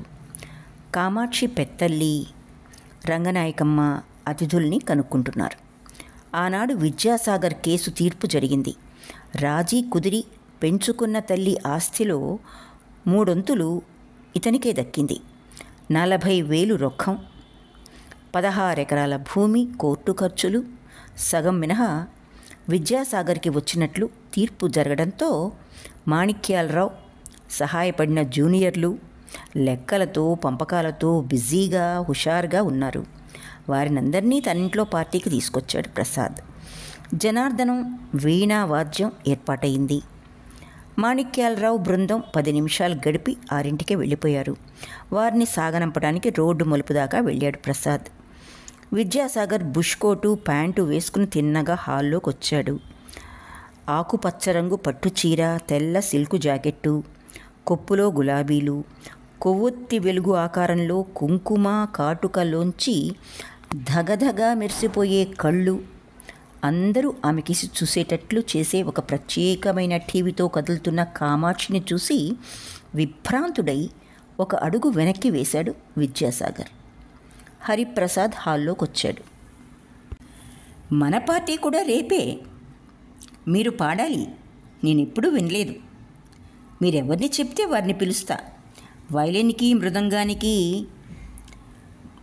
కామాక్షి పెత్తల్లి, రంగనాయకమ్మ అతిథుల్ని కనుక్కుంటున్నారు. ఆనాడు విద్యాసాగర్ కేసు తీర్పు జరిగింది. రాజీ కుదిరి పెంచుకున్న తల్లి ఆస్తిలో 3/4 ఇతనికే దక్కింది. 40,000 రొక్కం, 16 ఎకరాల భూమి, కోర్టు ఖర్చులు సగం మినహా విద్యాసాగర్కి వచ్చినట్లు తీర్పు జరగడంతో మాణిక్యాలరావు సహాయపడిన జూనియర్లు లెక్కలతో పంపకాలతో బిజీగా హుషారుగా ఉన్నారు. వారినందరినీ తనింట్లో పార్టీకి తీసుకొచ్చాడు ప్రసాద్. జనార్దనం వీణా వాద్యం ఏర్పాటయింది. మాణిక్యాలరావు బృందం 10 నిమిషాలు గడిపి 6ంటికే వెళ్ళిపోయారు. వారిని సాగనంపడానికి రోడ్డు మలుపు దాకా వెళ్ళాడు ప్రసాద్. విద్యాసాగర్ బుష్కోటు ప్యాంటు వేసుకుని తిన్నగా హాల్లోకి వచ్చాడు. ఆకుపచ్చ రంగు పట్టుచీర, తెల్ల సిల్కు జాకెట్టు, కొప్పులో గులాబీలు, కొవ్వొత్తి వెలుగు ఆకారంలో కుంకుమ కాటుకలోంచి ధగధగా మెరిసిపోయే కళ్ళు, అందరూ ఆమెకిసి చూసేటట్లు చేసే ఒక ప్రత్యేకమైన టీవీతో కదులుతున్న కామాక్షిని చూసి విభ్రాంతుడై ఒక అడుగు వెనక్కి వేశాడు విద్యాసాగర్. హరిప్రసాద్ హాల్లోకి వచ్చాడు. మన పార్టీ కూడా రేపే. మీరు పాడాలి. నేనెప్పుడూ వినలేదు. మీరెవరిని చెప్తే వారిని పిలుస్తా. వైలిన్కి మృదంగానికి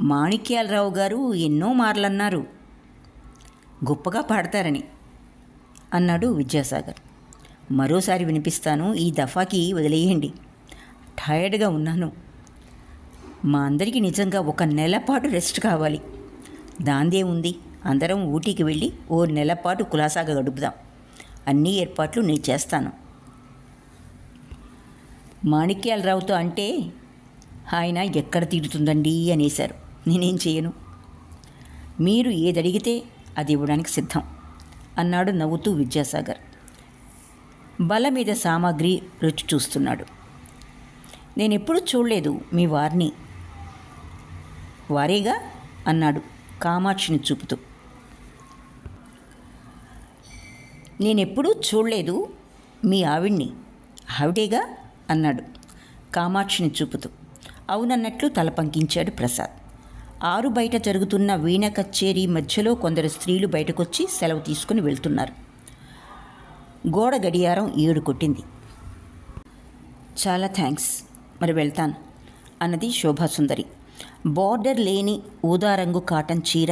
మాణిక్యాలరావు గారు ఎన్నో మార్లన్నారు గొప్పగా పాడతారని అన్నాడు విద్యాసాగర్. మరోసారి వినిపిస్తాను. ఈ దఫాకి వదిలేయండి. టైర్డ్గా ఉన్నాను. మా అందరికీ నిజంగా 1 నెల పాటు రెస్ట్ కావాలి. దాందే ఉంది. అందరం ఊటీకి వెళ్ళి 1 నెల పాటు కులాసాగా గడుపుదాం. అన్ని ఏర్పాట్లు నేను చేస్తాను. మాణిక్యాలరావుతో అంటే ఆయన ఎక్కడ తీరుతుందండి అనేశారు. నేనేం చేయను. మీరు ఏదడిగితే అది ఇవ్వడానికి సిద్ధం అన్నాడు నవ్వుతూ విద్యాసాగర్. బల మీద సామాగ్రి రుచి చూస్తున్నాడు. నేనెప్పుడూ చూడలేదు మీ వారిని. వారేగా అన్నాడు కామాక్షిని చూపుతూ. నేనెప్పుడూ చూడలేదు మీ ఆవిడ్ని. ఆవిడేగా అన్నాడు కామాక్షిని చూపుతూ. అవునన్నట్లు తల పంకించాడు ప్రసాద్. 6 బయట జరుగుతున్న వీణ కచేరీ మధ్యలో కొందరు స్త్రీలు బయటకొచ్చి సెలవు తీసుకుని వెళ్తున్నారు. గోడ గడియారం 7 కొట్టింది. చాలా థ్యాంక్స్, మరి వెళ్తాను అన్నది శోభాసుందరి. బార్డర్ లేని ఊదా రంగు కాటన్ చీర,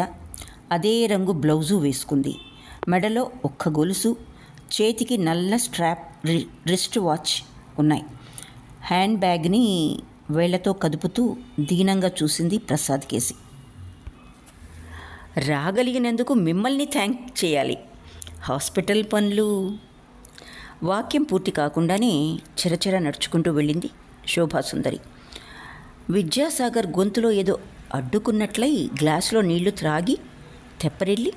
అదే రంగు బ్లౌజు వేసుకుంది. మెడలో ఒక్క గొలుసు, చేతికి నల్ల స్ట్రాప్, రిస్ట్ వాచ్ ఉన్నాయి. హ్యాండ్ బ్యాగ్ని వేళ్లతో కదుపుతూ దీనంగా చూసింది ప్రసాద్ కేసి. రాగలిగినందుకు మిమ్మల్ని థ్యాంక్ చేయాలి. హాస్పిటల్ పనులు. వాక్యం పూర్తి కాకుండానే చిరచిర నడుచుకుంటూ వెళ్ళింది శోభాసుందరి. విద్యాసాగర్ గొంతులో ఏదో అడ్డుకున్నట్లయి గ్లాసులో నీళ్లు త్రాగి తెప్పరిల్లి,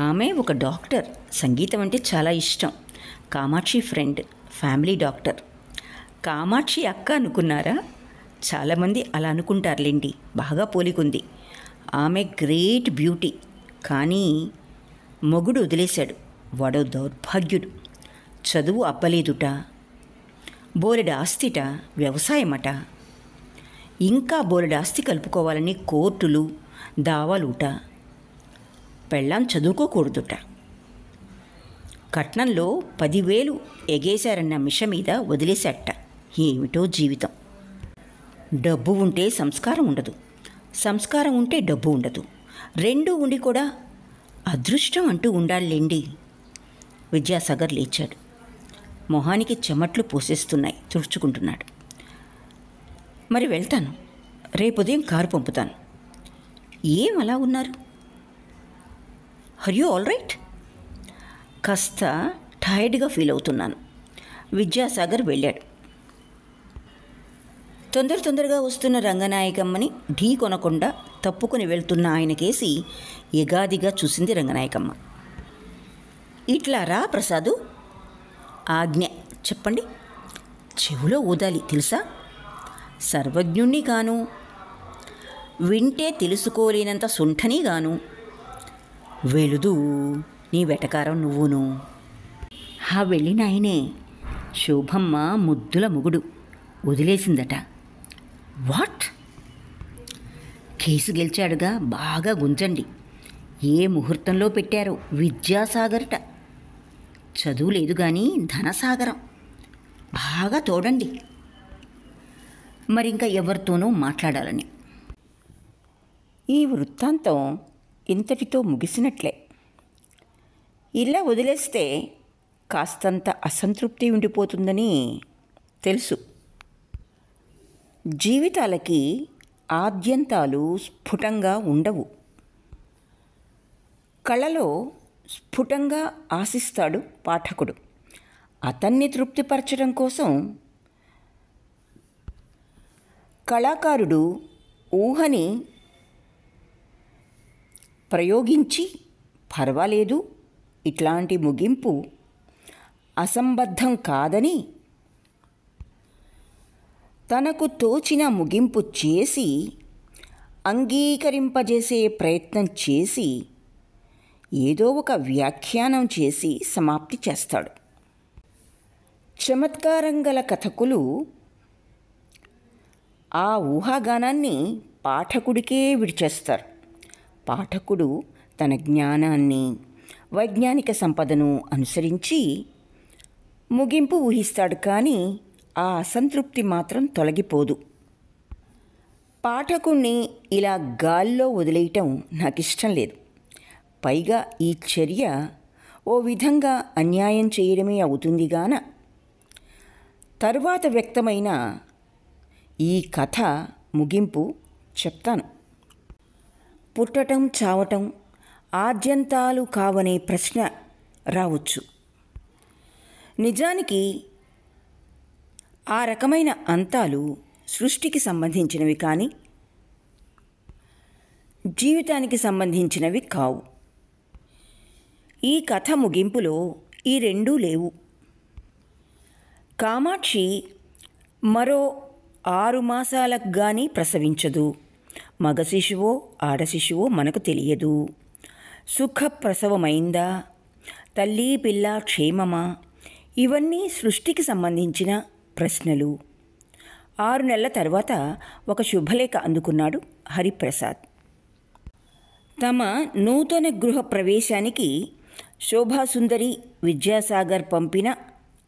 ఆమె ఒక డాక్టర్. సంగీతం అంటే చాలా ఇష్టం. Kamakshi friend, family doctor. Kamakshi అక్క అనుకున్నారా? చాలామంది అలా అనుకుంటారులేండి. బాగా పోలికుంది. ఆమె గ్రేట్ బ్యూటీ. కానీ మొగుడు వదిలేశాడు. వాడో దౌర్భాగ్యుడు. చదువు అబ్బలేదుట, బోలెడు ఆస్తిట, వ్యవసాయమట, ఇంకా బోలెడు ఆస్తి కలుపుకోవాలని కోర్టులు దావాలుట. పెళ్ళాం చదువుకోకూడదుట. కట్నంలో 10,000 ఎగేశారన్న మిష మీద వదిలేశాట. ఏమిటో జీవితం. డబ్బు ఉంటే సంస్కారం ఉండదు, సంస్కారం ఉంటే డబ్బు ఉండదు. రెండూ ఉండి కూడా అదృష్టం అంటూ ఉండాలేండి. విద్యాసాగర్ లేచాడు. మొహానికి చెమట్లు పోసేస్తున్నాయి. తుడుచుకుంటున్నాడు. మరి వెళ్తాను. రేపు ఉదయం కారు పంపుతాను. ఏం అలా ఉన్నారు? Are you all right? కాస్త టైర్డ్గా ఫీల్ అవుతున్నాను. విద్యాసాగర్ వెళ్ళాడు. తొందరగా వస్తున్న రంగనాయకమ్మని ఢీ కొనకుండా తప్పుకొని వెళ్తున్న ఆయనకేసి ఎగాదిగా చూసింది రంగనాయకమ్మ. ఇట్లా రా ప్రసాదు. ఆజ్ఞ చెప్పండి. చెవులో ఊదాలి తెలుసా? సర్వజ్ఞుణ్ణి కాను, వింటే తెలుసుకోలేనంత సుంఠని గాను. వెలుదు నీ వెటకారం నువ్వును. ఆ వెళ్ళిన ఆయనే శోభమ్మ ముద్దుల మొగుడు వదిలేసిందట. వాట్? కేసు గెలిచాడుగా, బాగా గుంజండి. ఏ ముహూర్తంలో పెట్టారో. విద్యాసాగరట. చదువు లేదు కానీ ధనసాగరం. బాగా తోడండి. మరింక ఎవరితోనూ మాట్లాడాలని. ఈ వృత్తాంతం ఇంతటితో ముగిసినట్లే. ఇలా వదిలేస్తే కాస్తంత అసంతృప్తి ఉండిపోతుందని తెలుసు. జీవితాలకి ఆద్యంతాలు స్ఫుటంగా ఉండవు. కళలో స్ఫుటంగా ఆశిస్తాడు పాఠకుడు. అతన్ని తృప్తిపరచడం కోసం కళాకారుడు ఊహని ప్రయోగించి, పర్వాలేదు ఇట్లాంటి ముగింపు అసంబద్ధం కాదని తనకు తోచిన ముగింపు చేసి అంగీకరింపజేసే ప్రయత్నం చేసి ఏదో ఒక వ్యాఖ్యానం చేసి సమాప్తి చేస్తాడు. చమత్కారం గల కథకులు ఆ ఊహాగానాన్ని పాఠకుడికే విడిచేస్తారు. పాఠకుడు తన జ్ఞానాన్ని, వైజ్ఞానిక సంపదను అనుసరించి ముగింపు ఊహిస్తాడు. కానీ ఆ అసంతృప్తి మాత్రం తొలగిపోదు. పాఠకుణ్ణి ఇలా గాల్లో వదిలేయటం నాకు ఇష్టం లేదు. పైగా ఈ చర్య ఓ విధంగా అన్యాయం చేయడమే అవుతుంది గాన తరువాత వ్యక్తమైన ఈ కథ ముగింపు చెప్తాను. పుట్టటం, చావటం ఆద్యంతాలు కావనే ప్రశ్న రావచ్చు. నిజానికి ఆ రకమైన అంతాలు సృష్టికి సంబంధించినవి కానీ జీవితానికి సంబంధించినవి కావు. ఈ కథ ముగింపులో ఈ రెండూ లేవు. కామాక్షి మరో 6 మాసాలకు కానీ ప్రసవించదు. మగ శిశువో ఆడ శిశువో మనకు తెలియదు. సుఖప్రసవమైందా, తల్లి పిల్ల క్షేమమా, ఇవన్నీ సృష్టికి సంబంధించిన ప్రశ్నలు. 6 నెలల తర్వాత ఒక శుభలేఖ అందుకున్నాడు హరిప్రసాద్. తమ నూతన గృహ ప్రవేశానికి శోభాసుందరి విద్యాసాగర్ పంపిన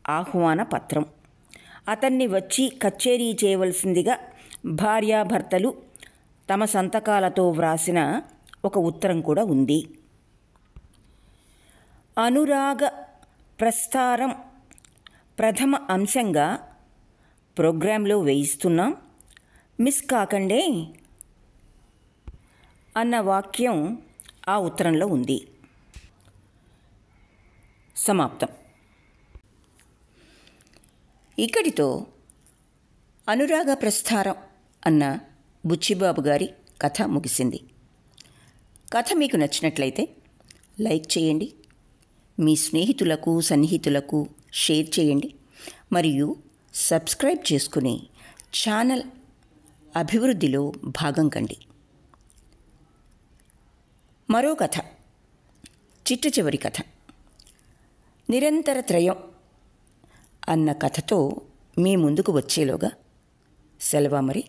ఆహ్వాన పత్రం. అతన్ని వచ్చి కచేరీ చేయవలసిందిగా భార్యాభర్తలు తమ సంతకాలతో వ్రాసిన ఒక ఉత్తరం కూడా ఉంది. అనురాగ ప్రస్థారం ప్రథమ అంశంగా ప్రోగ్రాంలో వేయిస్తున్నాం, మిస్ కాకండే అన్న వాక్యం ఆ ఉత్తరంలో ఉంది. సమాప్తం. ఇక్కడితో అనురాగ ప్రస్థారం అన్న బుచ్చిబాబు గారి కథ ముగిసింది. కథ మీకు నచ్చినట్లయితే లైక్ చేయండి, మీ స్నేహితులకు సన్నిహితులకు షేర్ చేయండి, మరియు సబ్స్క్రైబ్ చేసుకుని ఛానల్ అభివృద్ధిలో భాగం కండి. మరో కథ, చిట్ట చివరి కథ, నిరంతర త్రయం అన్న కథతో మీ ముందుకు వచ్చేలోగా సెలవు మరి.